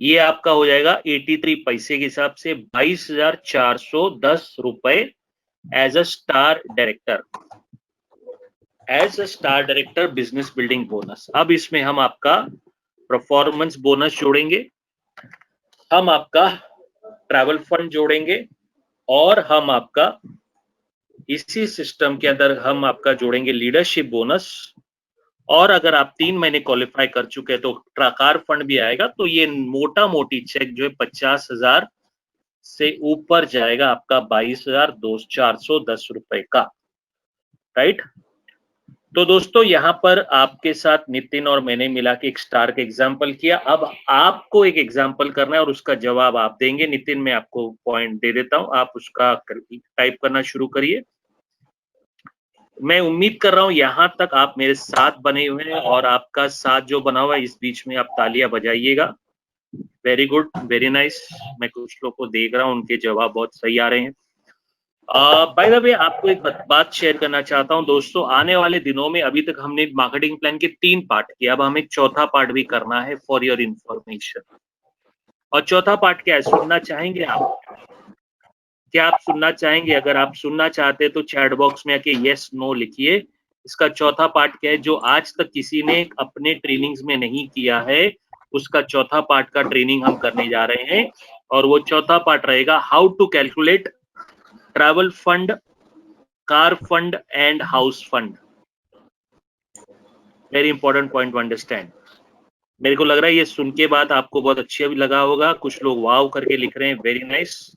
ये आपका हो जाएगा 83 पैसे के हिसाब से 22,410 रुपए as a star director, as a star director business building bonus. अब इसमें हम आपका परफॉर्मेंस बोनस जोड़ेंगे, हम आपका ट्रैवल फंड जोड़ेंगे, और हम आपका इसी सिस्टम के अंदर हम आपका जोड़ेंगे लीडरशिप बोनस। और अगर आप 3 महीने क्वालिफाई कर चुके हैं तो कार फंड भी आएगा। तो ये मोटा मोटी चेक जो है 50,000 से ऊपर जाएगा आपका 22,410 रुपए का, राइट। तो दोस्तों यहाँ पर आपके साथ नितिन और मैंने मिला के एक स्टार का एग्जाम्पल किया। अब आपको एक एग्जाम्पल करना है और उसका जवाब आप देंगे। नितिन मैं आपको पॉइंट दे देता हूँ, आप उसका टाइप करना शुरू करिए। मैं उम्मीद कर रहा हूं यहां तक आप मेरे साथ बने हुए हैं और आपका साथ जो बना हुआ है इस बीच में आप तालियां बजाइएगा। Very good, very nice. मैं कुछ लोग को देख रहा हूं, उनके जवाब बहुत सही आ रहे हैं। बाय द वे आपको एक बात शेयर करना चाहता हूं दोस्तों, आने वाले दिनों में अभी तक हमने मार्केटिंग प्लान के 3 पार्ट किए, अब हमें चौथा पार्ट भी करना है फॉर योर इंफॉर्मेशन। और चौथा पार्ट क्या है, सुनना चाहेंगे आप? क्या आप सुनना चाहेंगे? अगर आप सुनना चाहते हैं तो चैट बॉक्स में आके यस नो लिखिए। इसका चौथा पार्ट क्या है, जो आज तक किसी ने अपने ट्रेनिंग्स में नहीं किया है, उसका चौथा पार्ट का ट्रेनिंग हम करने जा रहे हैं। और वो चौथा पार्ट रहेगा how to calculate travel fund, car fund and house fund. Very important point to understand. मेरे को लग रहा है ये सुन के बाद आपको बहुत अच्छा भी लगा होगा। कुछ लोग वाव करके लिख रहे हैं, very nice.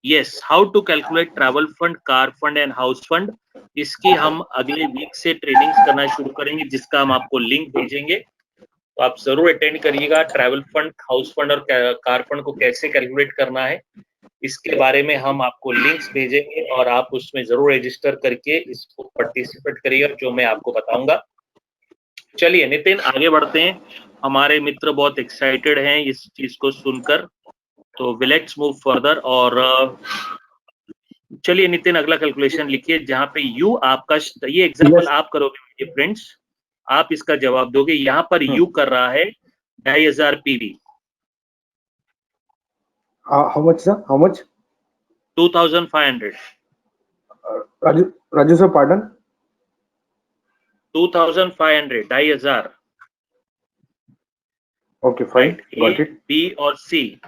Yes, how to calculate travel fund, car fund and house fund. इसकी हम अगले वीक से ट्रेनिंग्स करना शुरू करेंगे, जिसका हम आपको लिंक भेजेंगे, तो आप जरूर अटेंड करिएगा। ट्रैवल फंड, हाउस फंड और कार फंड को कैसे कैलकुलेट करना है, इसके बारे में हम आपको लिंक्स भेजेंगे और आप उसमें जरूर रजिस्टर करके इसको पार्टिसिपेट करिएगा, जो मैं आपको बताऊंगा। चलिए नितिन आगे बढ़ते हैं। हमारे मित्र बहुत एक्साइटेड हैं इस चीज को सुनकर, तो लेट्स मूव फर्दर। और चलिए नितिन अगला कैलकुलेशन लिखिए जहां पे यू आपका, ये एग्जांपल Yes. आप करोगे मेरे फ्रेंड्स, आप इसका जवाब दोगे। यहाँ पर यू कर रहा है 2500 PV, How much, sir? How much? 2500, Raju sir, pardon. 2500, 2500। Okay, fine. Got A it. B और सी,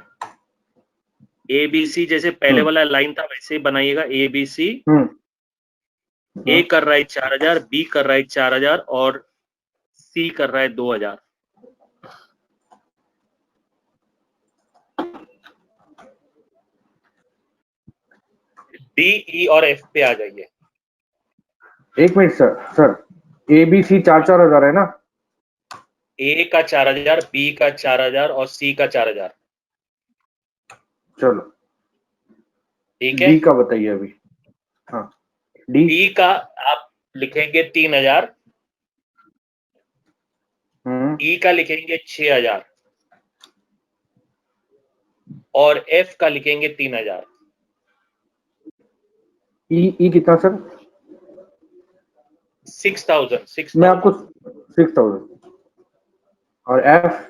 ए बी सी जैसे पहले वाला लाइन था वैसे ही बनाइएगा। ए बी सी, ए कर रहा है 4000, बी कर रहा है 4000 और सी कर रहा है 2000। डी ई और एफ पे आ जाइए। एक मिनट सर ABC 4,000 है ना? ए का 4000, बी का 4000 और सी का 4000। चलो ठीक है। डी का बताइए अभी। हाँ, डी का आप लिखेंगे 3000, ई का लिखेंगे 6000 और एफ का लिखेंगे 3000। ई कितना सर? 6000। मैं आपको 6,000 और एफ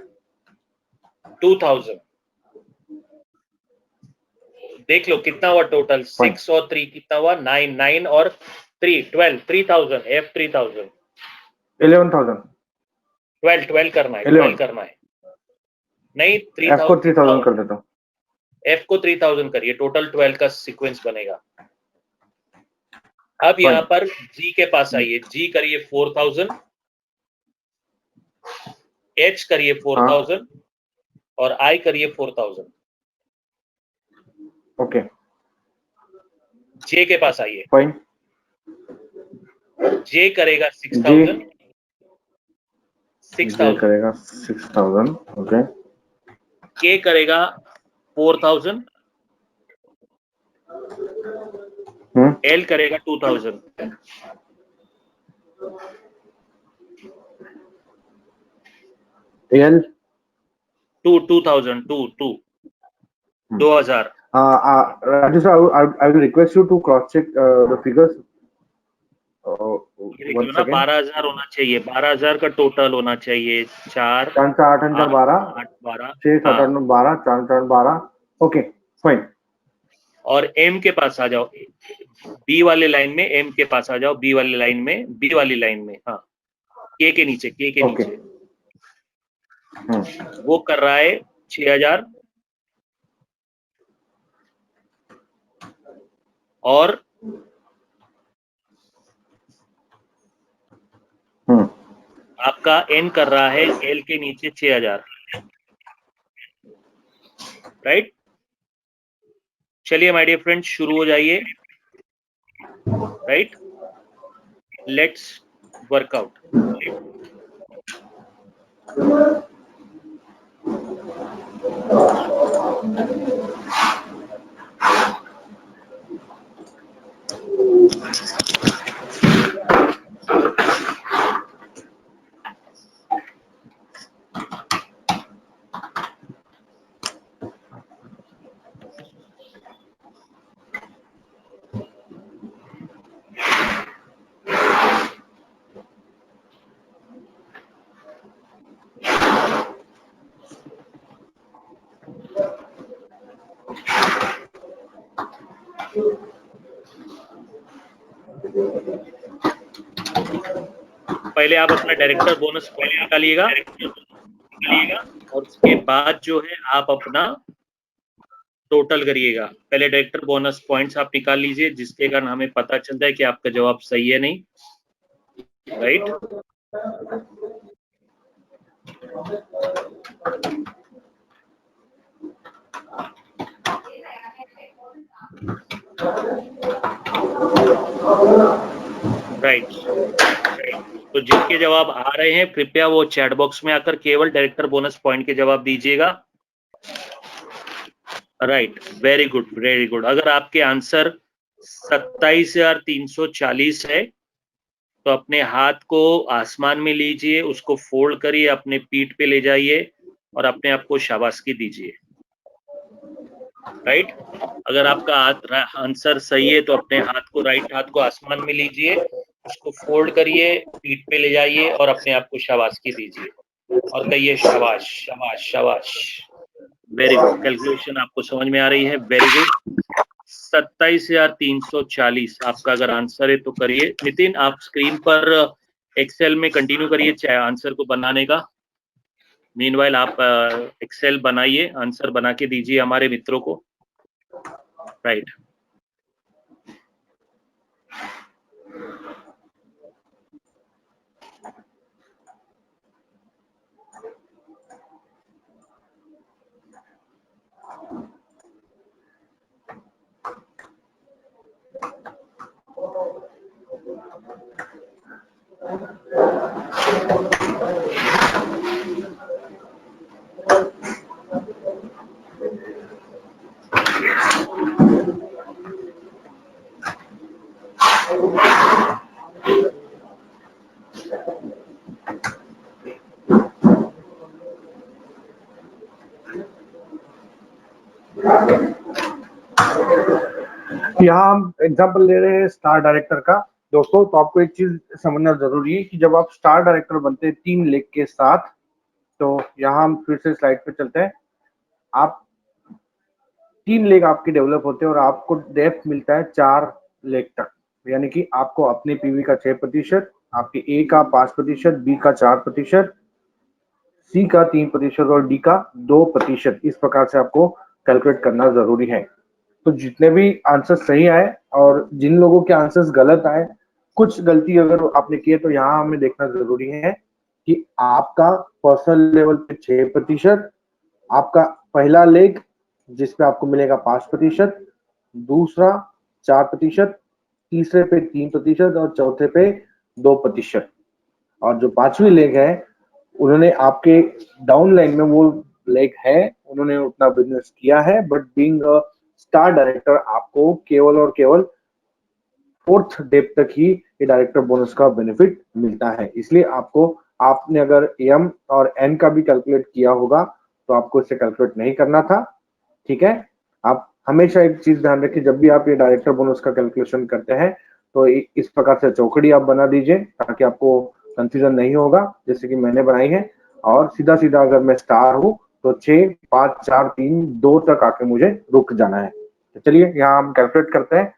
2000। देख लो कितना हुआ टोटल, 6 और 3 कितना हुआ, 9, 9 और 3, 12, 3000। एफ 3000, 11,000। 12 करना है, 12 करना है। नहीं, एफ को 3,000 कर देता हूँ। एफ को 3000 करिए, टोटल 12 का सीक्वेंस बनेगा। अब यहाँ पर जी के पास आइए, जी करिए 4000, एच करिए 4000 और आई करिए 4000। ओके, जे के पास आइए, फाइन। जे करेगा जे 6000, करेगा 6,000। ओके, के करेगा 4000, एल करेगा 2000। L 2000, 2000। Raju sir, I will request you to cross check the figures. देख लो Once ना, again. 12000 होना चाहिए, 12000 का टोटल होना चाहिए। 4 5 8 12 8 12, 6 7 8 12 4 4 12। Okay, fine. और एम के पास आ जाओ, बी वाले लाइन में एम के पास आ जाओ, बी वाली लाइन में, बी वाली लाइन में, हाँ, के के नीचे, के के नीचे। वो कर रहा है 6000 और आपका एन कर रहा है एल के नीचे 6000, राइट। चलिए माय डियर फ्रेंड्स, शुरू हो जाइए, राइट। Let's workout. पहले आप अपना डायरेक्टर बोनस पॉइंट निकालिएगा और उसके बाद जो है आप अपना टोटल करिएगा। पहले डायरेक्टर बोनस पॉइंट्स आप निकाल लीजिए, जिसके कारण हमें पता चलता है कि आपका जवाब सही है नहीं, राइट। राइट, तो जिनके जवाब आ रहे हैं कृपया वो चैट बॉक्स में आकर केवल डायरेक्टर बोनस पॉइंट के जवाब दीजिएगा। Right, very good, very good. अगर आपके आंसर 27,340 है तो अपने हाथ को आसमान में लीजिए, उसको फोल्ड करिए, अपने पीठ पे ले जाइए और अपने आप को शाबाशी दीजिए। राइट? अगर आपका आंसर सही है तो अपने हाथ को, राइट हाथ को आसमान में लीजिए, उसको फोल्ड करिए, पीठ पे ले जाइए और अपने आप को शाबाशी दीजिए और कहिए शाबाश शाबाश शाबाश। Very good. कैलकुलेशन आपको समझ में आ रही है? Very good. 27,340 आपका अगर आंसर है तो करिए। नितिन, आप स्क्रीन पर एक्सेल में कंटिन्यू करिए आंसर को बनाने का। मीनवाइल आप एक्सेल बनाइए, आंसर बना के दीजिए हमारे मित्रों को। राइट। यहाँ हम एग्जांपल ले रहे हैं स्टार डायरेक्टर का। दोस्तों, तो आपको एक चीज समझना जरूरी है कि जब आप स्टार डायरेक्टर बनते हैं 3 लेग के साथ, तो यहाँ हम फिर से स्लाइड पे चलते हैं। आप 3 लेग आपके डेवलप होते हैं और आपको डेप्थ मिलता है 4 लेग तक, यानी कि आपको अपने पीवी का 6%, आपके ए का 5%, बी का 4%, सी का 3% और डी का 2%। इस प्रकार से आपको कैलकुलेट करना जरूरी है। तो जितने भी आंसर सही आए और जिन लोगों के आंसर्स गलत आए, कुछ गलती अगर आपने की है, तो यहाँ हमें देखना जरूरी है कि आपका पर्सनल लेवल पे 6%, आपका पहला लेग जिसपे आपको मिलेगा 5%, दूसरा 4%, तीसरे पे 3% और चौथे पे 2%। और जो 5वीं लेग है, उन्होंने आपके डाउन लाइन में वो लेग है, उन्होंने उतना बिजनेस किया है, but being a star director आपको केवल और केवल 4th डेप तक ही ये डायरेक्टर बोनस का बेनिफिट मिलता है। इसलिए आपने अगर एम और एन का भी कैलकुलेट किया होगा तो आपको इसे कैलकुलेट नहीं करना था। ठीक है? आप हमेशा एक चीज ध्यान रखिए, जब भी आप ये डायरेक्टर बोनस का कैलकुलेशन करते हैं तो इस प्रकार से चौकड़ी आप बना दीजिए ताकि आपको कंफ्यूजन नहीं होगा, जैसे कि मैंने बनाई है। और सीधा सीधा अगर मैं स्टार हूं तो 6, 5, 4, 3, 2 तक आके मुझे रुक जाना है। तो चलिए यहाँ हम कैलकुलेट करते हैं।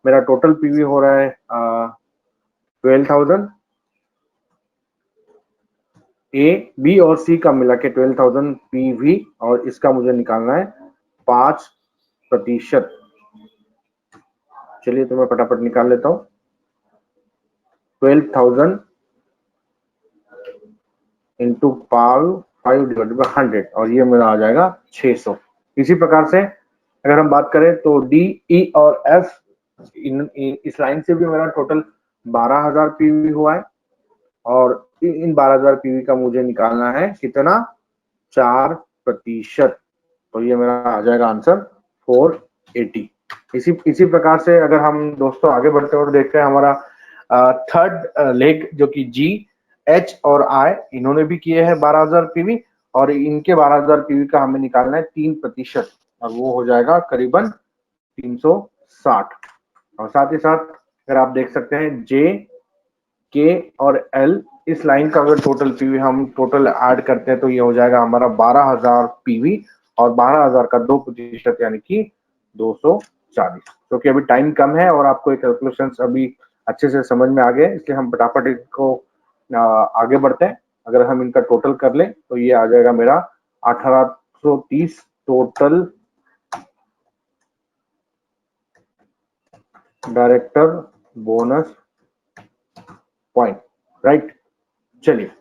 मेरा टोटल पीवी हो रहा है 12,000। ए, बी और सी का मिला के 12,000 पीवी और इसका मुझे निकालना है 5%। चलिए तो मैं फटाफट निकाल लेता हूँ। 12,000 इंटू 5/100 और ये मेरा आ जाएगा 600। इसी प्रकार से अगर हम बात करें तो डी, ई और एफ, इस लाइन से भी मेरा टोटल 12,000 पीवी हुआ है और इन 12,000 पीवी का मुझे निकालना है कितना? 4%। तो ये मेरा आ जाएगा आंसर 480। इसी प्रकार से अगर हम दोस्तों आगे बढ़ते हैं और देखते हैं हमारा थर्ड लेग जो कि जी, एच और आई, इन्होंने भी किए हैं 12,000 पीवी और इनके 12,000 पीवी का हमें निकालना है 3% और वो हो जाएगा करीबन 360। और साथ ही साथ अगर आप देख सकते हैं जे, के और एल, इस लाइन का अगर टोटल पीवी हम टोटल ऐड करते हैं तो ये हो जाएगा हमारा 12,000 पीवी और 12,000 का 2% यानी कि 240। क्योंकि अभी टाइम कम है और आपको ये कैलकुलेशंस अभी अच्छे से समझ में आ गए, इसलिए हम फटाफट इसको आगे बढ़ते हैं। अगर हम इनका टोटल कर लें तो ये आ जाएगा मेरा 1830 total director bonus point. Right? चलिए,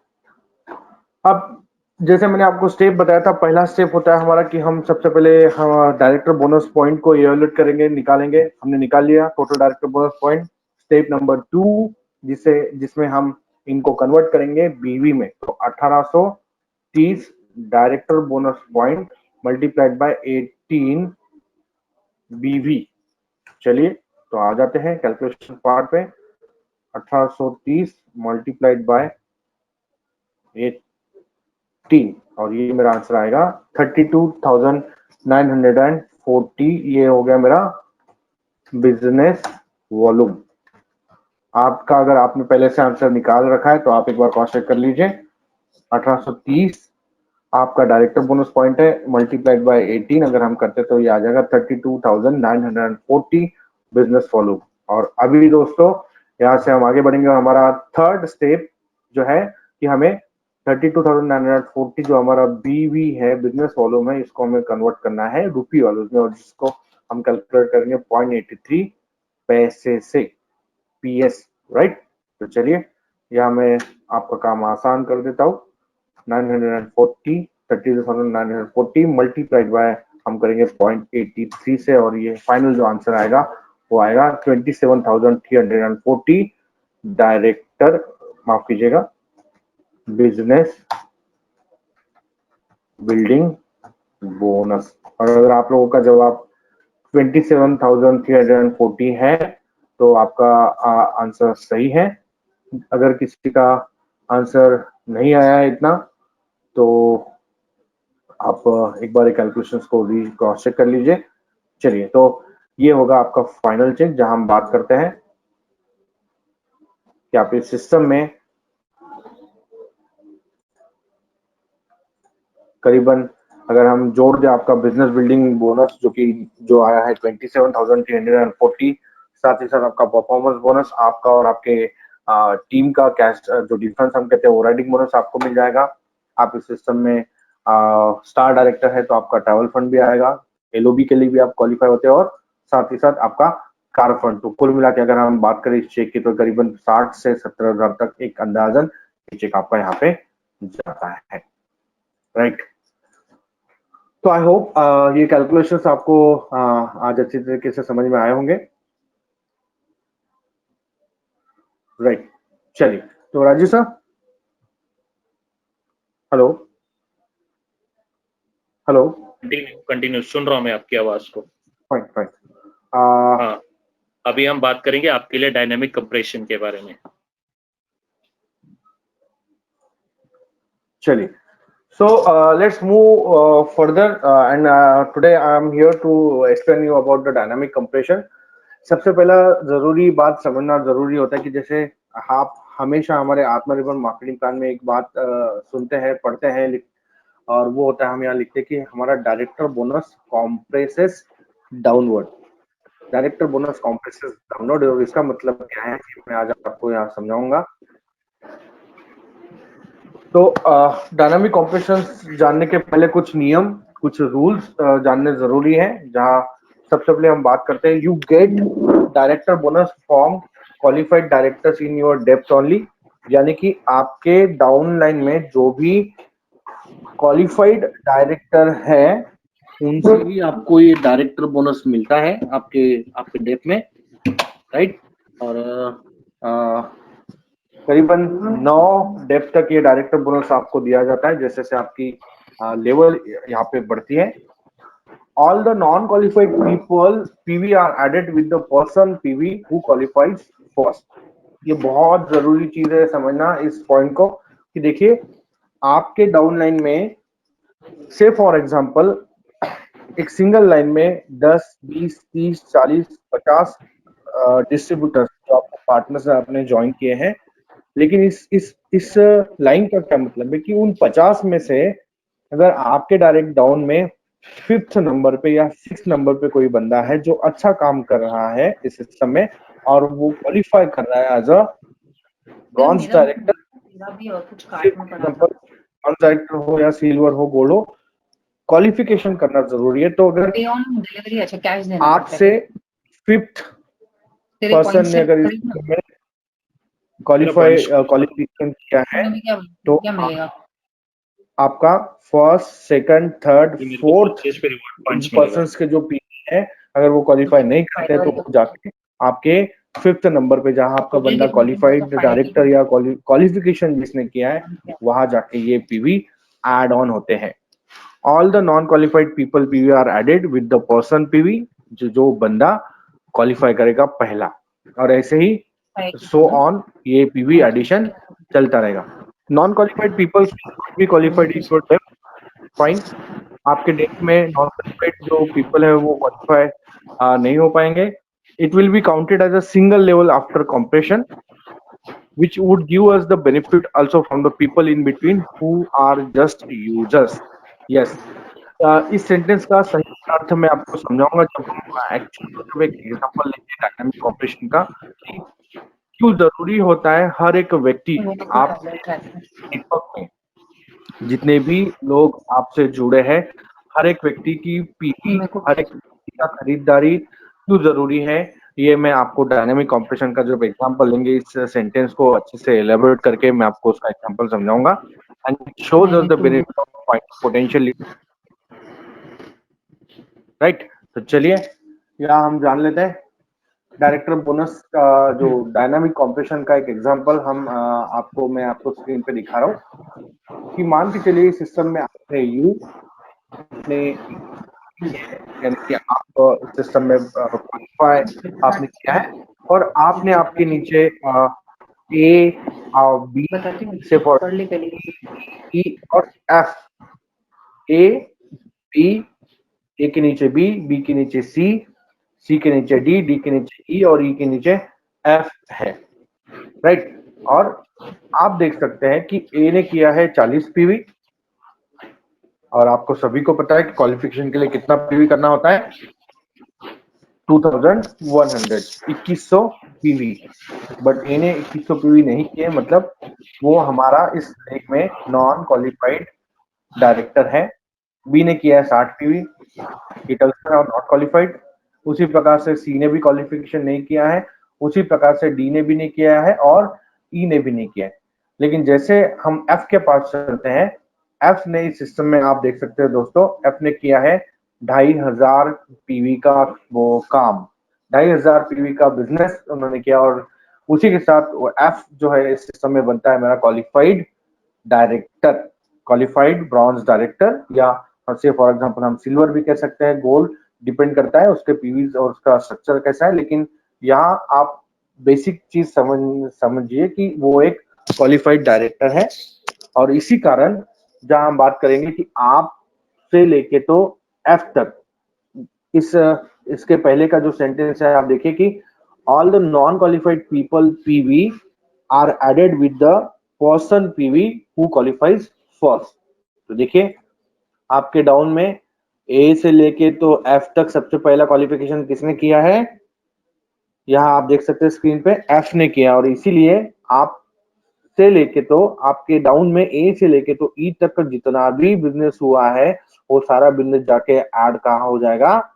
अब जैसे मैंने आपको स्टेप बताया था, पहला स्टेप होता है हमारा कि हम सबसे पहले हम डायरेक्टर बोनस पॉइंट को इवैल्यूएट करेंगे, निकालेंगे। हमने निकाल लिया total director bonus point. Step number 2 जिसमें हम इनको कन्वर्ट करेंगे बीवी में, तो 1830 director bonus point multiplied by 18 बीवी। चलिए तो आ जाते हैं कैलकुलेशन पार्ट पे। 1830 मल्टीप्लाइड बाय 18 और ये मेरा आंसर आएगा 32,940। ये हो गया मेरा बिजनेस वॉल्यूम। आपका अगर आपने पहले से आंसर निकाल रखा है तो आप एक बार क्रॉस चेक कर लीजिए। 1830 आपका डायरेक्टर बोनस पॉइंट है, मल्टीप्लाइड बाय 18 अगर हम करते तो ये आ जाएगा 32,940 बिजनेस वॉल्यूम। और अभी दोस्तों यहाँ से हम आगे बढ़ेंगे और हमारा थर्ड स्टेप जो है कि हमें 32,940 जो हमारा बीवी है, बिजनेस वॉल्यूम है, इसको हमें कन्वर्ट करना है रुपी वॉल्यूम में और जिसको हम कैलकुलेट करेंगे 0.83 पैसे से पीएस, राइट। तो चलिए यहाँ मैं आपका काम आसान कर देता हूँ। 940 32,940 मल्टीप्लाइड बाय हम करेंगे 0.83 से और ये फाइनल जो आंसर आएगा वो आएगा 27,340 डायरेक्टर, माफ कीजिएगा, बिजनेस बिल्डिंग बोनस। और अगर आप लोगों का जवाब 27,340 है तो आपका आंसर सही है। अगर किसी का आंसर नहीं आया है इतना तो आप एक बार कैलकुलेशंस को भी क्रॉस चेक कर लीजिए। चलिए, तो ये होगा आपका फाइनल चेक जहां हम बात करते हैं कि आप इस सिस्टम में करीबन अगर हम जोड़ दें आपका बिजनेस बिल्डिंग बोनस जो आया है 27,340, साथ ही साथ आपका परफॉर्मेंस बोनस, आपका और आपके टीम का कैश जो डिफरेंस हम कहते हैं वो राइडिंग बोनस आपको मिल जाएगा। आप इस सिस्टम में स्टार डायरेक्टर है तो आपका ट्रैवल फंड भी आएगा, एलओबी के लिए भी आप क्वालिफाई होते हैं और साथ ही साथ आपका कार फंड। तो कुल मिला के अगर हम बात करें इस चेक की तो करीबन 60 से 70,000 तक एक अंदाजन चेक आपका यहाँ पे जाता है, राइट। तो आई होप ये कैलकुलेशंस आपको आज अच्छी तरीके से समझ में आए होंगे, राइट। चलिए, तो Raju sir, hello hello, continue सुन रहा हूं मैं आपकी आवाज को। Fine fine. हाँ, अभी हम बात करेंगे आपके लिए डायनामिक कंप्रेशन के बारे में। चलिए, so let's move further and today I am here to explain you about the dynamic compression। सबसे पहला जरूरी बात समझना जरूरी होता है कि जैसे आप हमेशा हमारे आत्मनिर्भर मार्केटिंग प्लान में एक बात सुनते हैं, पढ़ते हैं, और वो होता है, हम यहाँ लिखते हैं कि हमारा director bonus compresses downward. Director bonus compresses downward, और इसका मतलब क्या है मैं आज आपको यहाँ समझाऊंगा। तो डायनामिक कॉम्प्रेशन जानने के पहले कुछ नियम, कुछ रूल्स जानने जरूरी है। जहां सबसे पहले हम बात करते हैं, you get director bonus from qualified directors in your depth only, यानी कि आपके डाउन लाइन में जो भी क्वालिफाइड डायरेक्टर है उनसे ही आपको ये डायरेक्टर बोनस मिलता है आपके डेप्थ में, राइट। और करीबन 9 डेप्थ तक ये डायरेक्टर बोनस आपको दिया जाता है जैसे से आपकी लेवल यहाँ पे बढ़ती है। All the non qualified people PV are added with the person PV who qualifies first. ये बहुत जरूरी चीज है समझना इस पॉइंट को कि देखिए आपके डाउन लाइन में से फॉर एग्जांपल एक सिंगल लाइन में 10, 20, 30, 40, 50 डिस्ट्रीब्यूटर्स जो आपको पार्टनर्स आपने ज्वाइन किए हैं, लेकिन इस लाइन का क्या मतलब है कि उन 50 में से अगर आपके डायरेक्ट डाउन में 5th नंबर पे या 6th नंबर पे कोई बंदा है जो अच्छा काम कर रहा है इस सिस्टम में और वो क्वालिफाई कर रहा है as a bronze director, bronze director हो या सिल्वर हो, गोल्ड हो, क्वालिफिकेशन करना जरूरी है। तो अगर आपसे 5th पर्सन ने अगर इसमें क्वालिफिकेशन किया है तो आपका first, second, third, fourth person के जो पीछे है अगर वो क्वालिफाई नहीं करते तो वो जाके आपके 5th नंबर पे जहां आपका बंदा क्वालिफाइड डायरेक्टर या क्वालिफिकेशन जिसने किया है वहां जाके ये पीवी एड ऑन होते हैं। All the non qualified people PV are added with the person PV, जो बंदा क्वालिफाई करेगा पहला। और ऐसे ही सो ऑन, ये पीवी एडिशन चलता रहेगा। नॉन क्वालिफाइड पीपल भी क्वालिफाइड इक्वल है, फाइन। आपके डेट में नॉन क्वालिफाइड जो पीपल है वो क्वालिफाई नहीं हो पाएंगे। It will be counted as a single level after compression, which would give us the benefit also from the people in between who are just users. Yes, इस sentence का सही अर्थ मैं आपको समझाऊंगा जब हम एक्चुअली एक एग्जांपल लेंगे डायनामिक ऑपरेशन का, कि क्यों जरूरी होता है हर एक व्यक्ति आप नेटवर्क में जितने भी लोग आपसे जुड़े हैं, हर एक व्यक्ति की पीवी, हर एक व्यक्ति का खरीदारी क्यों जरूरी है, ये मैं आपको डायनामिक कंप्रेशन का जब एग्जांपल लेंगे इस सेंटेंस को अच्छे से एलेबोरेट करके मैं आपको उसका एग्जांपल समझाऊंगा। And it shows us the benefit of potential, right. तो चलिए यहाँ हम जान लेते हैं डायरेक्टर बोनस का जो डायनामिक कंप्रेशन का एक एग्जांपल हम मैं आपको स्क्रीन पे दिखा रहा हूँ कि मान के चलिए सिस्टम में आपने यू ने यानी कि आप सिस्टम में क्वालिफाई आपने किया है और आपने आपके नीचे ए और बी से फॉर ई और एफ, ए बी, ए के नीचे बी, बी के नीचे सी, सी के नीचे डी, डी के नीचे ई और ई के नीचे एफ है, राइट। और आप देख सकते हैं कि ए ने किया है 40 पीवी और आपको सभी को पता है कि क्वालिफिकेशन के लिए कितना पीवी करना होता है, 2100 पीवी। बट ए ने 2100 पीवी नहीं किए, मतलब वो हमारा इस लेग में नॉन क्वालिफाइड डायरेक्टर है। बी ने किया है 60 PV, it also not qualified. उसी प्रकार से सी ने भी क्वालिफिकेशन नहीं किया है, उसी प्रकार से डी ने भी नहीं किया है और ई ने भी नहीं किया है। लेकिन जैसे हम एफ के पास चलते हैं, एफ ने इस सिस्टम में आप देख सकते हैं दोस्तों, एफ ने किया है 2500 पीवी का वो काम, 2500 पीवी का बिजनेस उन्होंने किया और उसी के साथ वो एफ जो है इस सिस्टम में बनता है मेरा qualified director, qualified bronze director, या से फॉर एग्जांपल हम सिल्वर भी कह सकते हैं, गोल्ड, डिपेंड करता है उसके पीवीज और उसका स्ट्रक्चर कैसा है। लेकिन यहाँ आप बेसिक चीज समझिए कि वो एक क्वालिफाइड डायरेक्टर है। और इसी कारण जहां हम बात करेंगे कि आप से लेके तो एफ तक, इसके पहले का जो सेंटेंस है आप देखिए कि all the non qualified people PV are added with the person PV who qualifies first. तो देखिए आपके डाउन में ए से लेके तो एफ तक सबसे पहला क्वालिफिकेशन किसने किया है, यहाँ आप देख सकते हैं स्क्रीन पे एफ ने किया, और इसीलिए आप से लेके तो आपके डाउन में ए से लेके तो ई तक का जितना भी बिजनेस हुआ है वो सारा बिजनेस जाके ऐड कहाँ हो जाएगा,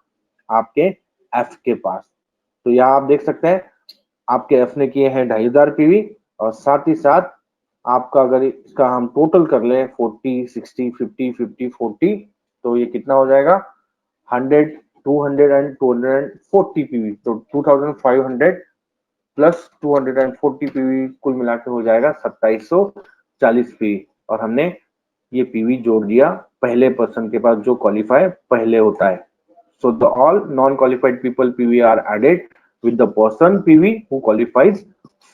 आपके एफ के पास। तो यहाँ आप देख सकते हैं आपके एफ ने किए हैं 2500 पीवी और साथ ही साथ आपका अगर इसका हम टोटल कर लें 40, 60, 50, 50, 40, तो ये कितना हो जाएगा 100, 200 एंड 240 पीवी। तो 2500 प्लस 240 पीवी कुल मिला के हो जाएगा 2740 पीवी। और हमने ये पीवी जोड़ दिया पहले पर्सन के पास जो क्वालिफाई पहले होता है। So the all non qualified people PV are added with the person PV who qualifies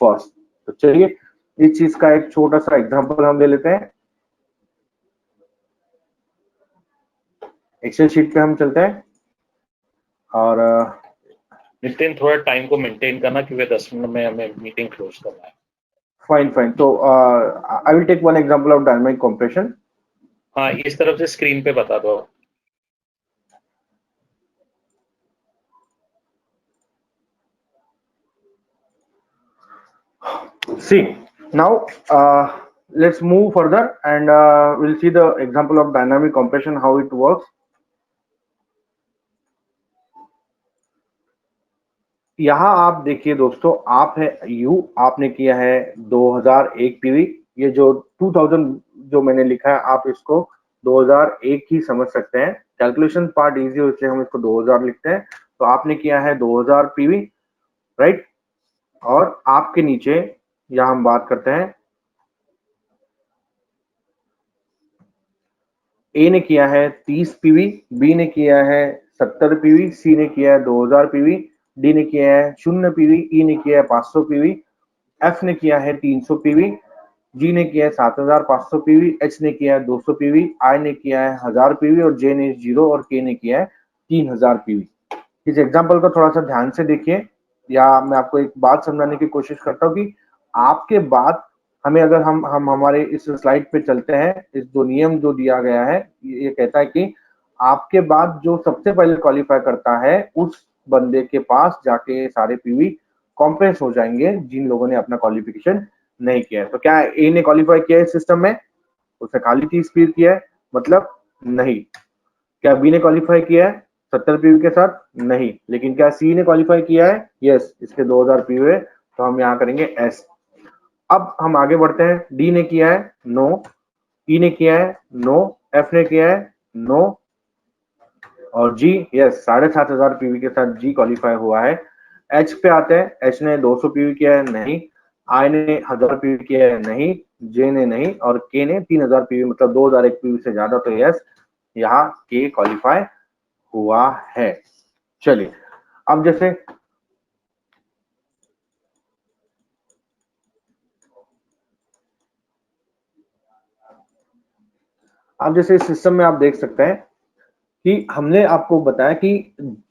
first. तो चलिए इस चीज का एक छोटा सा एग्जांपल हम ले लेते हैं। एक्सेल शीट पे हम चलते हैं और नितिन थोड़ा टाइम को मेंटेन करना क्योंकि 10 मिनट में हमें मीटिंग क्लोज करना है। फाइन। तो I will take one example of dynamic compression. हाँ, इस तरफ से स्क्रीन पे बता दो। See, now let's move further and we'll see the example of dynamic compression, how it works. यहाँ आप देखिए दोस्तों, आप है यू, आपने किया है 2001 पीवी। ये जो 2000 जो मैंने लिखा है आप इसको 2001 ही समझ सकते हैं, कैलकुलेशन पार्ट इजी हो इसलिए हम इसको 2000 लिखते हैं। तो आपने किया है 2000 पीवी, राइट। और आपके नीचे यहाँ हम बात करते हैं, ए ने किया है 30 पीवी, बी ने किया है 70 पीवी, सी ने किया है 2000 पीवी, डी ने किया है 0 पीवी, ई ने किया है 500 पीवी एफ ने किया है 300 पीवी, जी ने किया है 7500 पीवी, एच ने किया है 200 पीवी, आई ने किया है 1000 पीवी और जे ने 0 और के ने किया है 3000 पीवी। इस एग्जाम्पल को थोड़ा सा ध्यान से देखिए, या मैं आपको एक बात समझाने की कोशिश करता हूँ कि आपके बाद हमें अगर हम हमारे इस स्लाइड पे चलते हैं, इस जो नियम जो दिया गया है ये कहता है कि आपके बाद जो सबसे पहले क्वालिफाई करता है उस बंदे के पास जाके सारे पीवी कॉम्प्रेस हो जाएंगे जिन लोगों ने अपना क्वालिफिकेशन नहीं किया है। तो क्या ए ने क्वालिफाई किया है इस सिस्टम में? उसने खाली 30 पीवी किया है, मतलब नहीं। क्या बी ने क्वालिफाई किया है 70 पीवी के साथ? नहीं। लेकिन क्या सी ने क्वालिफाई किया है? यस, इसके 2000 पीवी है, तो हम यहाँ करेंगे एस। अब हम आगे बढ़ते हैं, डी ने किया है नो, ई ने किया है नो, एफ ने किया है नो और जी यस 7500 पीवी के साथ जी क्वालिफाई हुआ है। एच पे आते हैं, एच ने 200 पीवी किया है, नहीं। आई ने 1000 पीवी किया है, नहीं। जे ने नहीं और के ने 3000 पीवी मतलब 2001 पीवी से ज्यादा, तो यस यहाँ के क्वालिफाई हुआ है। चलिए अब जैसे इस सिस्टम में आप देख सकते हैं कि हमने आपको बताया कि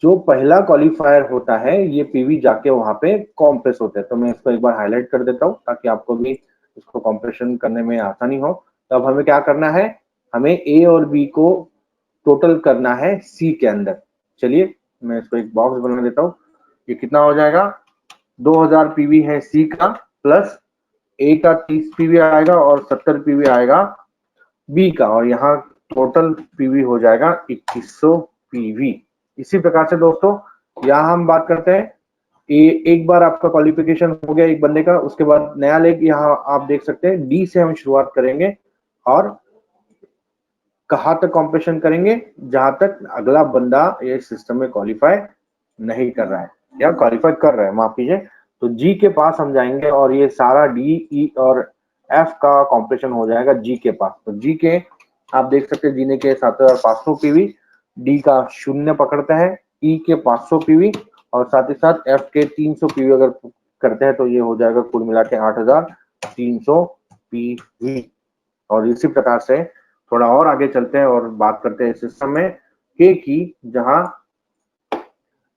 जो पहला क्वालिफायर होता है ये पीवी जाके वहां पे कॉम्प्रेस होते हैं। तो मैं इसको एक बार हाईलाइट कर देता हूं ताकि आपको भी इसको कॉम्प्रेशन करने में आसानी हो। तो अब हमें क्या करना है, हमें ए और बी को टोटल करना है सी के अंदर। चलिए मैं इसको एक बॉक्स बना देता हूँ। ये कितना हो जाएगा, 2000 पीवी है सी का, प्लस ए का 30 पीवी आएगा और 70 पीवी आएगा बी का, और यहाँ टोटल पीवी हो जाएगा 2100 पीवी। इसी प्रकार से दोस्तों यहाँ हम बात करते हैं, एक बार आपका क्वालिफिकेशन हो गया एक बंदे का, उसके बाद नया लेग यहाँ आप देख सकते हैं डी से हम शुरुआत करेंगे और कहाँ तक कॉम्पिटिशन करेंगे जहां तक अगला बंदा ये सिस्टम में क्वालिफाई नहीं कर रहा है या क्वालिफाई कर रहा है, माफ कीजिए। तो जी के पास हम जाएंगे और ये सारा डी ई और एफ का कॉम्पिटिशन हो जाएगा जी के पास। तो जी के आप देख सकते हैं जी ने के 7500 पीवी, डी का 0 पकड़ता है, ई के 500 पीवी और साथ ही साथ एफ के 300 पीवी अगर करते हैं तो ये हो जाएगा कुल मिला के 8300 पीवी। और इसी प्रकार से थोड़ा और आगे चलते हैं और बात करते हैं सिस्टम में के की, जहां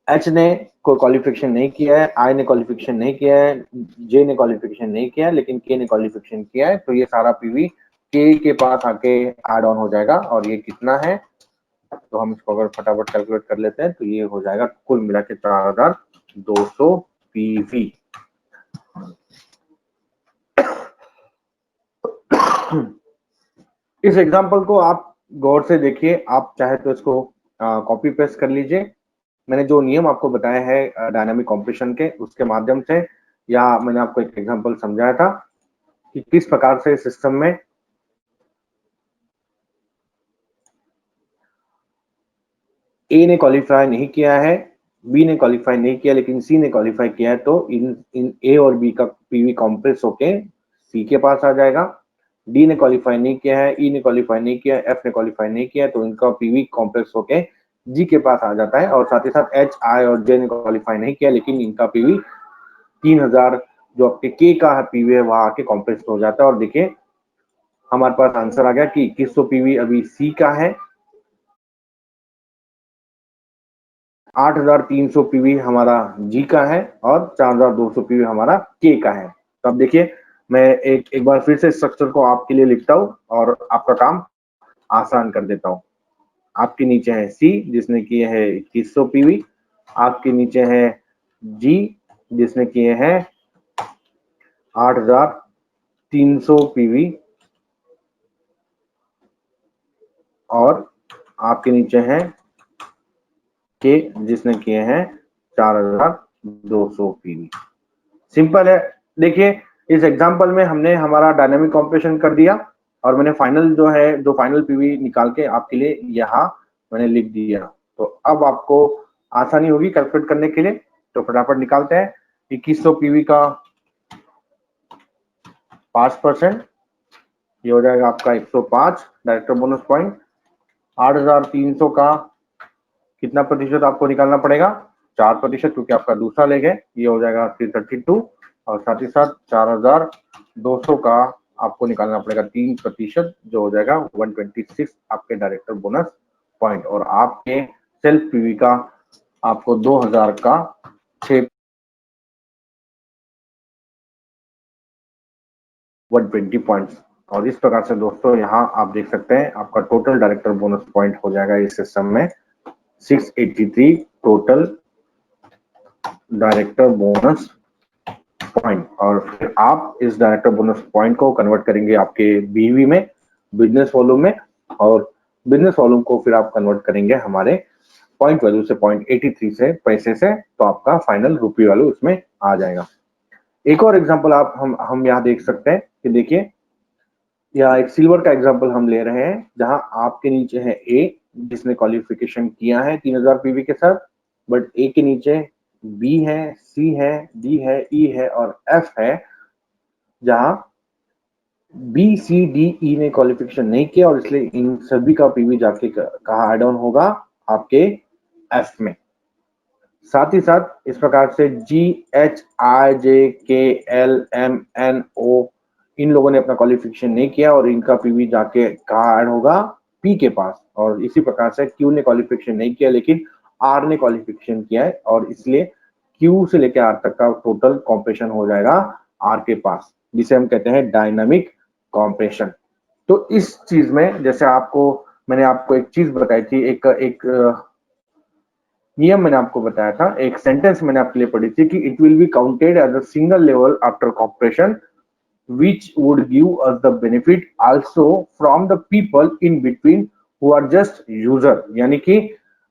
एच ने कोई क्वालिफिकेशन नहीं किया है, आई ने क्वालिफिकेशन नहीं किया है, जे ने क्वालिफिकेशन नहीं किया है, लेकिन के ने क्वालिफिकेशन किया है। तो ये सारा पीवी के पास आके एड ऑन हो जाएगा और ये कितना है, तो हम इसको अगर फटाफट कैलकुलेट कर लेते हैं तो ये हो जाएगा कुल मिला के 4200 पीवी। इस एग्जाम्पल को आप गौर से देखिए, आप चाहे तो इसको कॉपी पेस्ट कर लीजिए। मैंने जो नियम आपको बताया है डायनामिक कॉम्पिटिशन के, उसके माध्यम से, या मैंने आपको एक एग्जांपल समझाया था कि किस प्रकार से सिस्टम में ए ने क्वालिफाई नहीं किया है, बी ने क्वालिफाई नहीं किया लेकिन सी ने क्वालिफाई किया है, तो इन ए और बी का पीवी कॉम्प्रेस होके सी के पास आ जाएगा। डी ने क्वालिफाई नहीं किया है, ई ने क्वालिफाई नहीं किया है, एफ ने क्वालिफाई नहीं किया है, तो इनका पीवी कॉम्प्लेक्स होके जी के पास आ जाता है। और साथ ही साथ एच, आई और जे ने क्वालिफाई नहीं किया लेकिन इनका पीवी 3000 जो आपके के का पीवी है वहां आके कॉम्प्लेक्स हो जाता है। और देखिए हमारे पास आंसर आ गया कि 2100 पीवी अभी सी का है, 8300 पीवी हमारा जी का है और 4200 पीवी हमारा के का है। तो अब देखिए मैं एक बार फिर से स्ट्रक्चर को आपके लिए लिखता हूं और आपका काम आसान कर देता हूं। आपके नीचे है सी जिसने किए है 2100 पीवी, आपके नीचे है जी जिसने किए हैं 8300 पीवी, और आपके नीचे है के जिसने किए हैं 4200 पीवी। सिंपल है। देखिए इस एग्जांपल में हमने हमारा डायनामिक कॉम्पिटिशन कर दिया और मैंने फाइनल जो फाइनल पीवी निकाल के आपके लिए यहाँ मैंने लिख दिया। तो अब आपको आसानी होगी कैलकुलेट करने के लिए, तो फटाफट निकालते हैं। 2100 पीवी का 5%, ये हो जाएगा आपका 105 डायरेक्टर बोनस पॉइंट। 8300 का कितना प्रतिशत आपको निकालना पड़ेगा, 4%, क्योंकि आपका दूसरा लेग है, ये हो जाएगा 332 और साथ ही साथ 4200 का आपको निकालना पड़ेगा 3%, जो हो जाएगा 126 आपके डायरेक्टर बोनस पॉइंट। और आपके सेल्फ पीवी का आपको 2000 का 120 पॉइंट्स। और इस प्रकार से दोस्तों यहाँ आप देख सकते हैं आपका टोटल डायरेक्टर बोनस पॉइंट हो जाएगा इस सिस्टम में 683 टोटल डायरेक्टर बोनस पॉइंट। और फिर आप इस डायरेक्टर बोनस पॉइंट को कन्वर्ट करेंगे आपके बीवी में, बिजनेस वॉल्यूम में, और बिजनेस वॉल्यूम को फिर आप कन्वर्ट करेंगे हमारे पॉइंट वैल्यू से, 0.83 से, पैसे से, तो आपका फाइनल रुपये वैल्यू उसमें आ जाएगा। एक और एग्जांपल आप हम यहाँ देख सकते हैं कि देखिए, या एक सिल्वर का एग्जांपल हम ले रहे हैं, जहां आपके नीचे है ए जिसने क्वालिफिकेशन किया है 3000 पीवी के साथ, बट ए के नीचे बी है, सी है, डी है, ई है और एफ है, जहां बी सी डी ई ने क्वालिफिकेशन नहीं किया और इसलिए इन सभी का पीवी जाके कहाँ ऐड ऑन होगा, आपके एफ में। साथ ही साथ इस प्रकार से जी एच आई जे के एल एम एन ओ, इन लोगों ने अपना क्वालिफिकेशन नहीं किया और इनका पीवी जाके कहाँ ऐड होगा, पी के पास। और इसी प्रकार से क्यू ने क्वालिफिकेशन नहीं किया लेकिन आर ने क्वालिफिकेशन किया है और इसलिए क्यू से लेकर आर तक का टोटल कॉम्प्रेशन हो जाएगा आर के पास, जिसे हम कहते हैं डायनामिक कॉम्प्रेशन। तो इस चीज में जैसे मैंने आपको एक चीज बताई थी, एक नियम मैंने आपको बताया था, एक सेंटेंस मैंने आपके लिए पढ़ी थी कि it will be counted as a single level after compression which would give us the benefit also from the people in between who are just user। यानी कि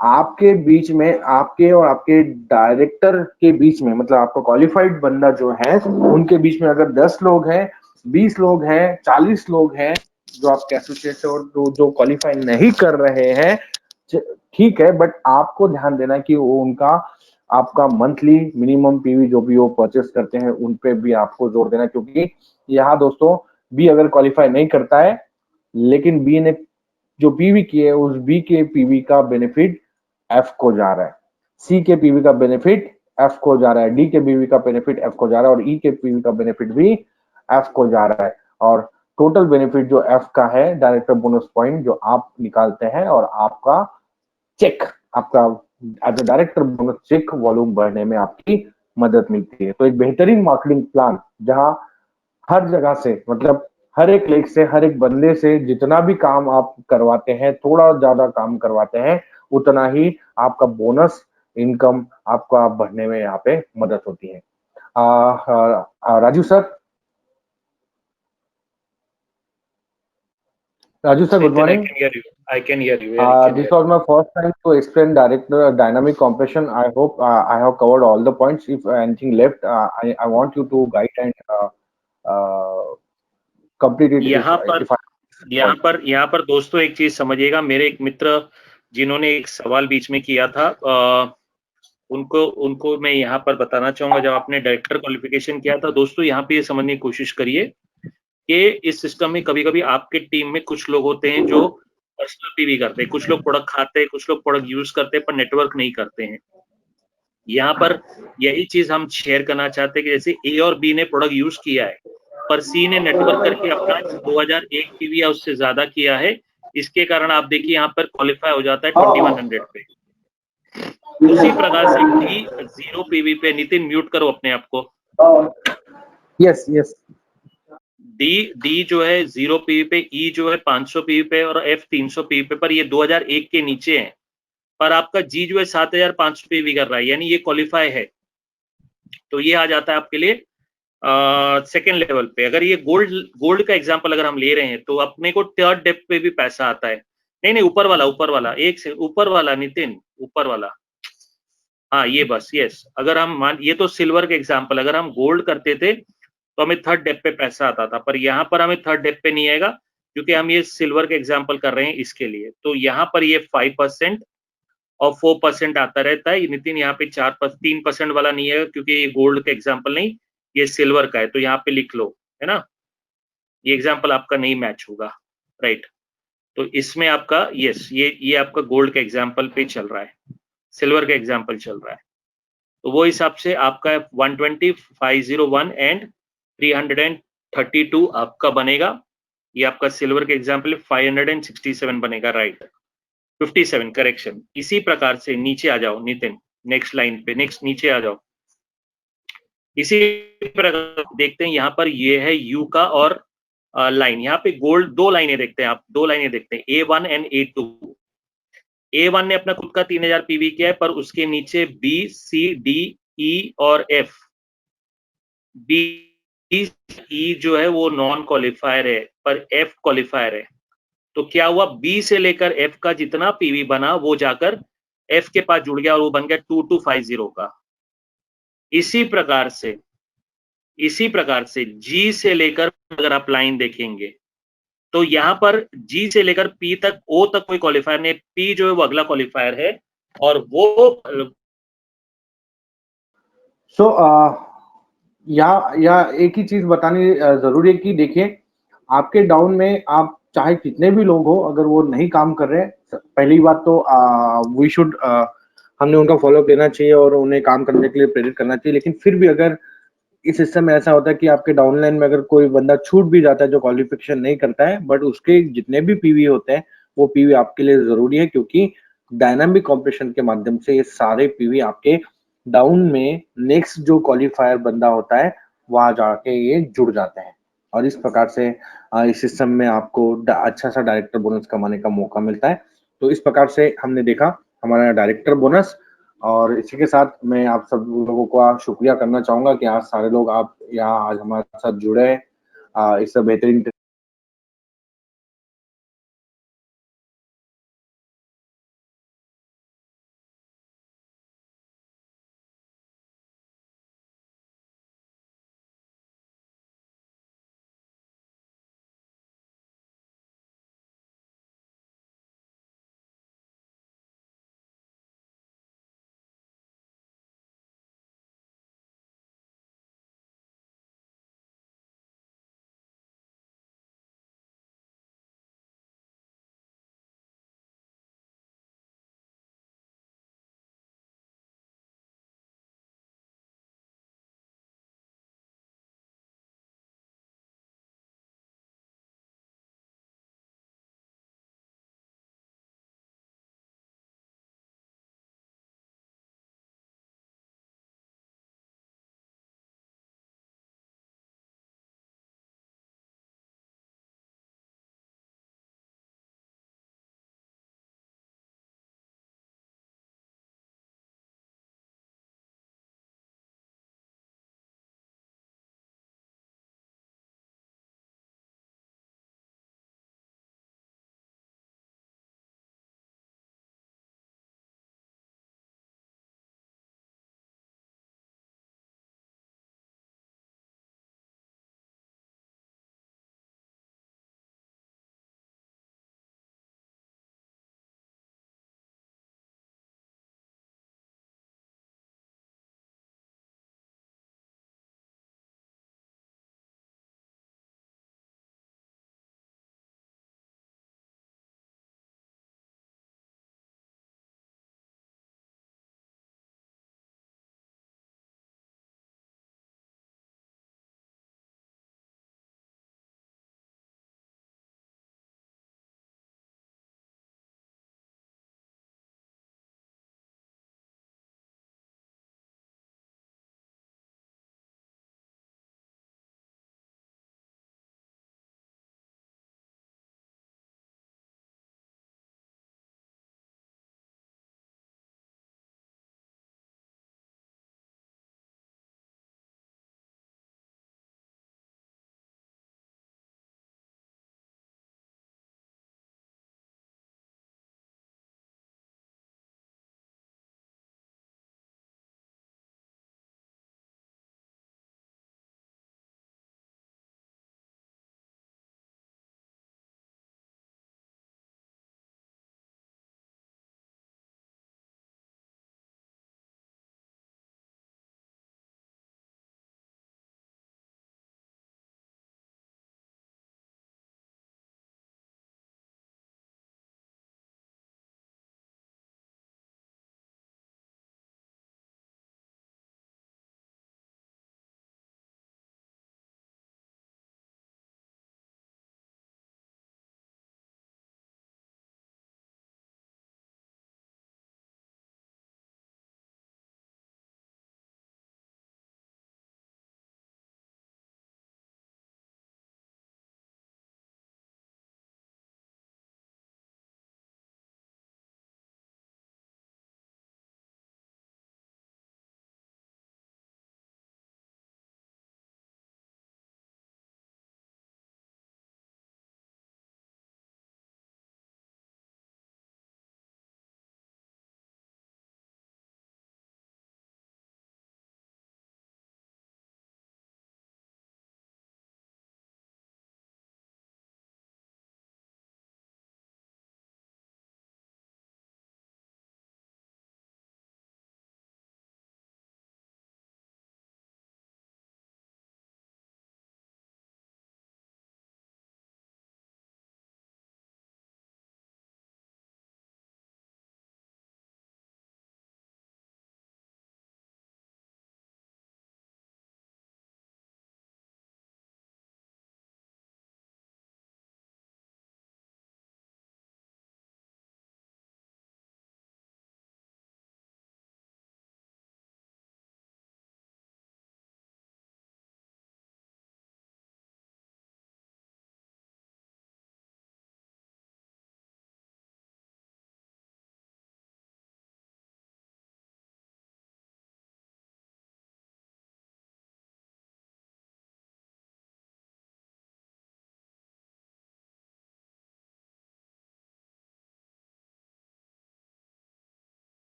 आपके बीच में, आपके और आपके डायरेक्टर के बीच में, मतलब आपका क्वालिफाइड बंदा जो है उनके बीच में अगर 10 लोग हैं, 20 लोग हैं, 40 लोग हैं जो आपके एसोसिएट से और जो क्वालिफाई नहीं कर रहे हैं, ठीक है, बट आपको ध्यान देना कि वो उनका आपका मंथली मिनिमम पीवी जो भी वो परचेस करते हैं उन पे भी आपको जोर देना, क्योंकि यहाँ दोस्तों बी अगर क्वालिफाई नहीं करता है लेकिन बी ने जो पीवी किए है उस बी के पीवी का बेनिफिट एफ को जा रहा है, सी के पीवी का बेनिफिट एफ को जा रहा है, डी के पीवी का बेनिफिट एफ को जा रहा है और ई के पीवी का बेनिफिट भी एफ को जा रहा है। और टोटल बेनिफिट जो एफ का है, डायरेक्टर बोनस पॉइंट जो आप निकालते हैं, और आपका चेक, आपका as a director bonus check volume बढ़ने में आपकी मदद मिलती है। तो एक बेहतरीन मार्केटिंग प्लान जहां हर जगह से, मतलब हर एक लेग से, हर एक बंदे से जितना भी काम आप करवाते हैं, थोड़ा ज्यादा काम करवाते हैं, उतना ही आपका बोनस इनकम आपका बढ़ने में यहाँ पे मदद होती है। Raju sir, good morning. I can hear you. This was my first time to explain dynamic compression. I hope I have covered all the points. If anything left, I want you to guide and complete it. यहाँ पर दोस्तों एक चीज समझिएगा, मेरे एक मित्र जिन्होंने एक सवाल बीच में किया था, उनको मैं यहाँ पर बताना चाहूंगा। जब आपने डायरेक्टर क्वालिफिकेशन किया था दोस्तों, यहाँ पे ये समझने की कोशिश करिए कि इस सिस्टम में कभी कभी आपके टीम में कुछ लोग होते हैं जो पर्सनल पीवी करते हैं, कुछ लोग प्रोडक्ट खाते हैं, कुछ लोग प्रोडक्ट यूज करते हैं पर नेटवर्क नहीं करते हैं। यहाँ पर यही चीज हम शेयर करना चाहते हैं कि जैसे ए और बी ने प्रोडक्ट यूज किया है पर सी ने नेटवर्क करके अपना 2001 पीवी या उससे ज्यादा किया है, इसके कारण आप देखिए यहाँ पर क्वालिफाई हो जाता है 2100 पे। उसी प्रकार से डी 0 पीवी पे, नितिन म्यूट करो अपने आप को। Yes yes. डी जो है 0 पीवी पे, ई जो है 500 पीवी पे और एफ 300 पीवी पे, पर ये 2001 के नीचे है। पर आपका जी जो है 7500 पीवी कर रहा है, यानी ये क्वालिफाई है, तो ये आ जाता है आपके लिए सेकेंड लेवल पे। अगर ये गोल्ड का एग्जांपल अगर हम ले रहे हैं तो अपने को थर्ड डेप्थ पे भी पैसा आता है। नहीं ऊपर वाला एक से ऊपर वाला, नितिन ऊपर वाला, हाँ ये बस, यस। अगर हम ये तो सिल्वर के एग्जांपल, अगर हम गोल्ड करते थे तो हमें थर्ड डेप्थ पे पैसा आता था, पर यहाँ पर हमें थर्ड डेप्थ पे नहीं आएगा क्योंकि हम ये सिल्वर के एग्जांपल कर रहे हैं इसके लिए। तो यहाँ पर ये 5% और 4% आता रहता है। नितिन यहाँ पे 3% वाला नहीं है क्योंकि ये गोल्ड का एग्जांपल नहीं, ये सिल्वर का है, तो यहाँ पे लिख लो, है ना, ये एग्जांपल आपका नहीं मैच होगा, राइट। तो इसमें आपका यस, ये आपका गोल्ड का एग्जांपल पे चल रहा है, सिल्वर का एग्जांपल चल रहा है। तो वो हिसाब से आपका 120, 501 एंड 332 आपका बनेगा। ये आपका सिल्वर का एग्जाम्पल 567 बनेगा, राइट। 57 करेक्शन। इसी प्रकार से नीचे आ जाओ नितिन, नेक्स्ट लाइन पे, नेक्स्ट नीचे आ जाओ। इसी प्रकार देखते हैं यहाँ पर ये है यू का और लाइन, यहाँ पे गोल्ड 2 लाइनें देखते हैं आप, 2 लाइनें देखते हैं, A1 एंड A2। A1 ने अपना खुद का 3000 पीवी किया है, पर उसके नीचे B, C, D, E और F। B, E जो है वो नॉन क्वालिफायर है, पर F क्वालिफायर है। तो क्या हुआ, B से लेकर F का जितना पीवी बना वो जाकर F के पास जुड़ गया और वो बन गया 2250 का। इसी प्रकार से G से लेकर अगर आप लाइन देखेंगे तो यहाँ पर G से लेकर P तक, O तक कोई क्वालिफायर नहीं, P जो है वो अगला क्वालिफायर है और वो या एक ही चीज बतानी जरूरी है कि देखिए, आपके डाउन में आप चाहे कितने भी लोग हो, अगर वो नहीं काम कर रहे हैं, पहली बात तो वी शुड हमने उनका फॉलोअप लेना चाहिए और उन्हें काम करने के लिए प्रेरित करना चाहिए। लेकिन फिर भी अगर इस सिस्टम में ऐसा होता है कि आपके डाउनलाइन में अगर कोई बंदा छूट भी जाता है जो क्वालिफिकेशन नहीं करता है, बट उसके जितने भी पीवी होते हैं वो पीवी आपके लिए जरूरी है, क्योंकि डायनामिक कॉम्पिटिशन के माध्यम से ये सारे पीवी आपके डाउन में नेक्स्ट जो क्वालिफायर बंदा होता है वहां जाके ये जुड़ जाते हैं और इस प्रकार से इस सिस्टम में आपको अच्छा सा डायरेक्टर बोनस कमाने का मौका मिलता है। तो इस प्रकार से हमने देखा हमारा डायरेक्टर बोनस, और इसी के साथ मैं आप सब लोगों का शुक्रिया करना चाहूंगा कि आज सारे लोग आप यहाँ आज हमारे साथ जुड़े हैं इस बेहतरीन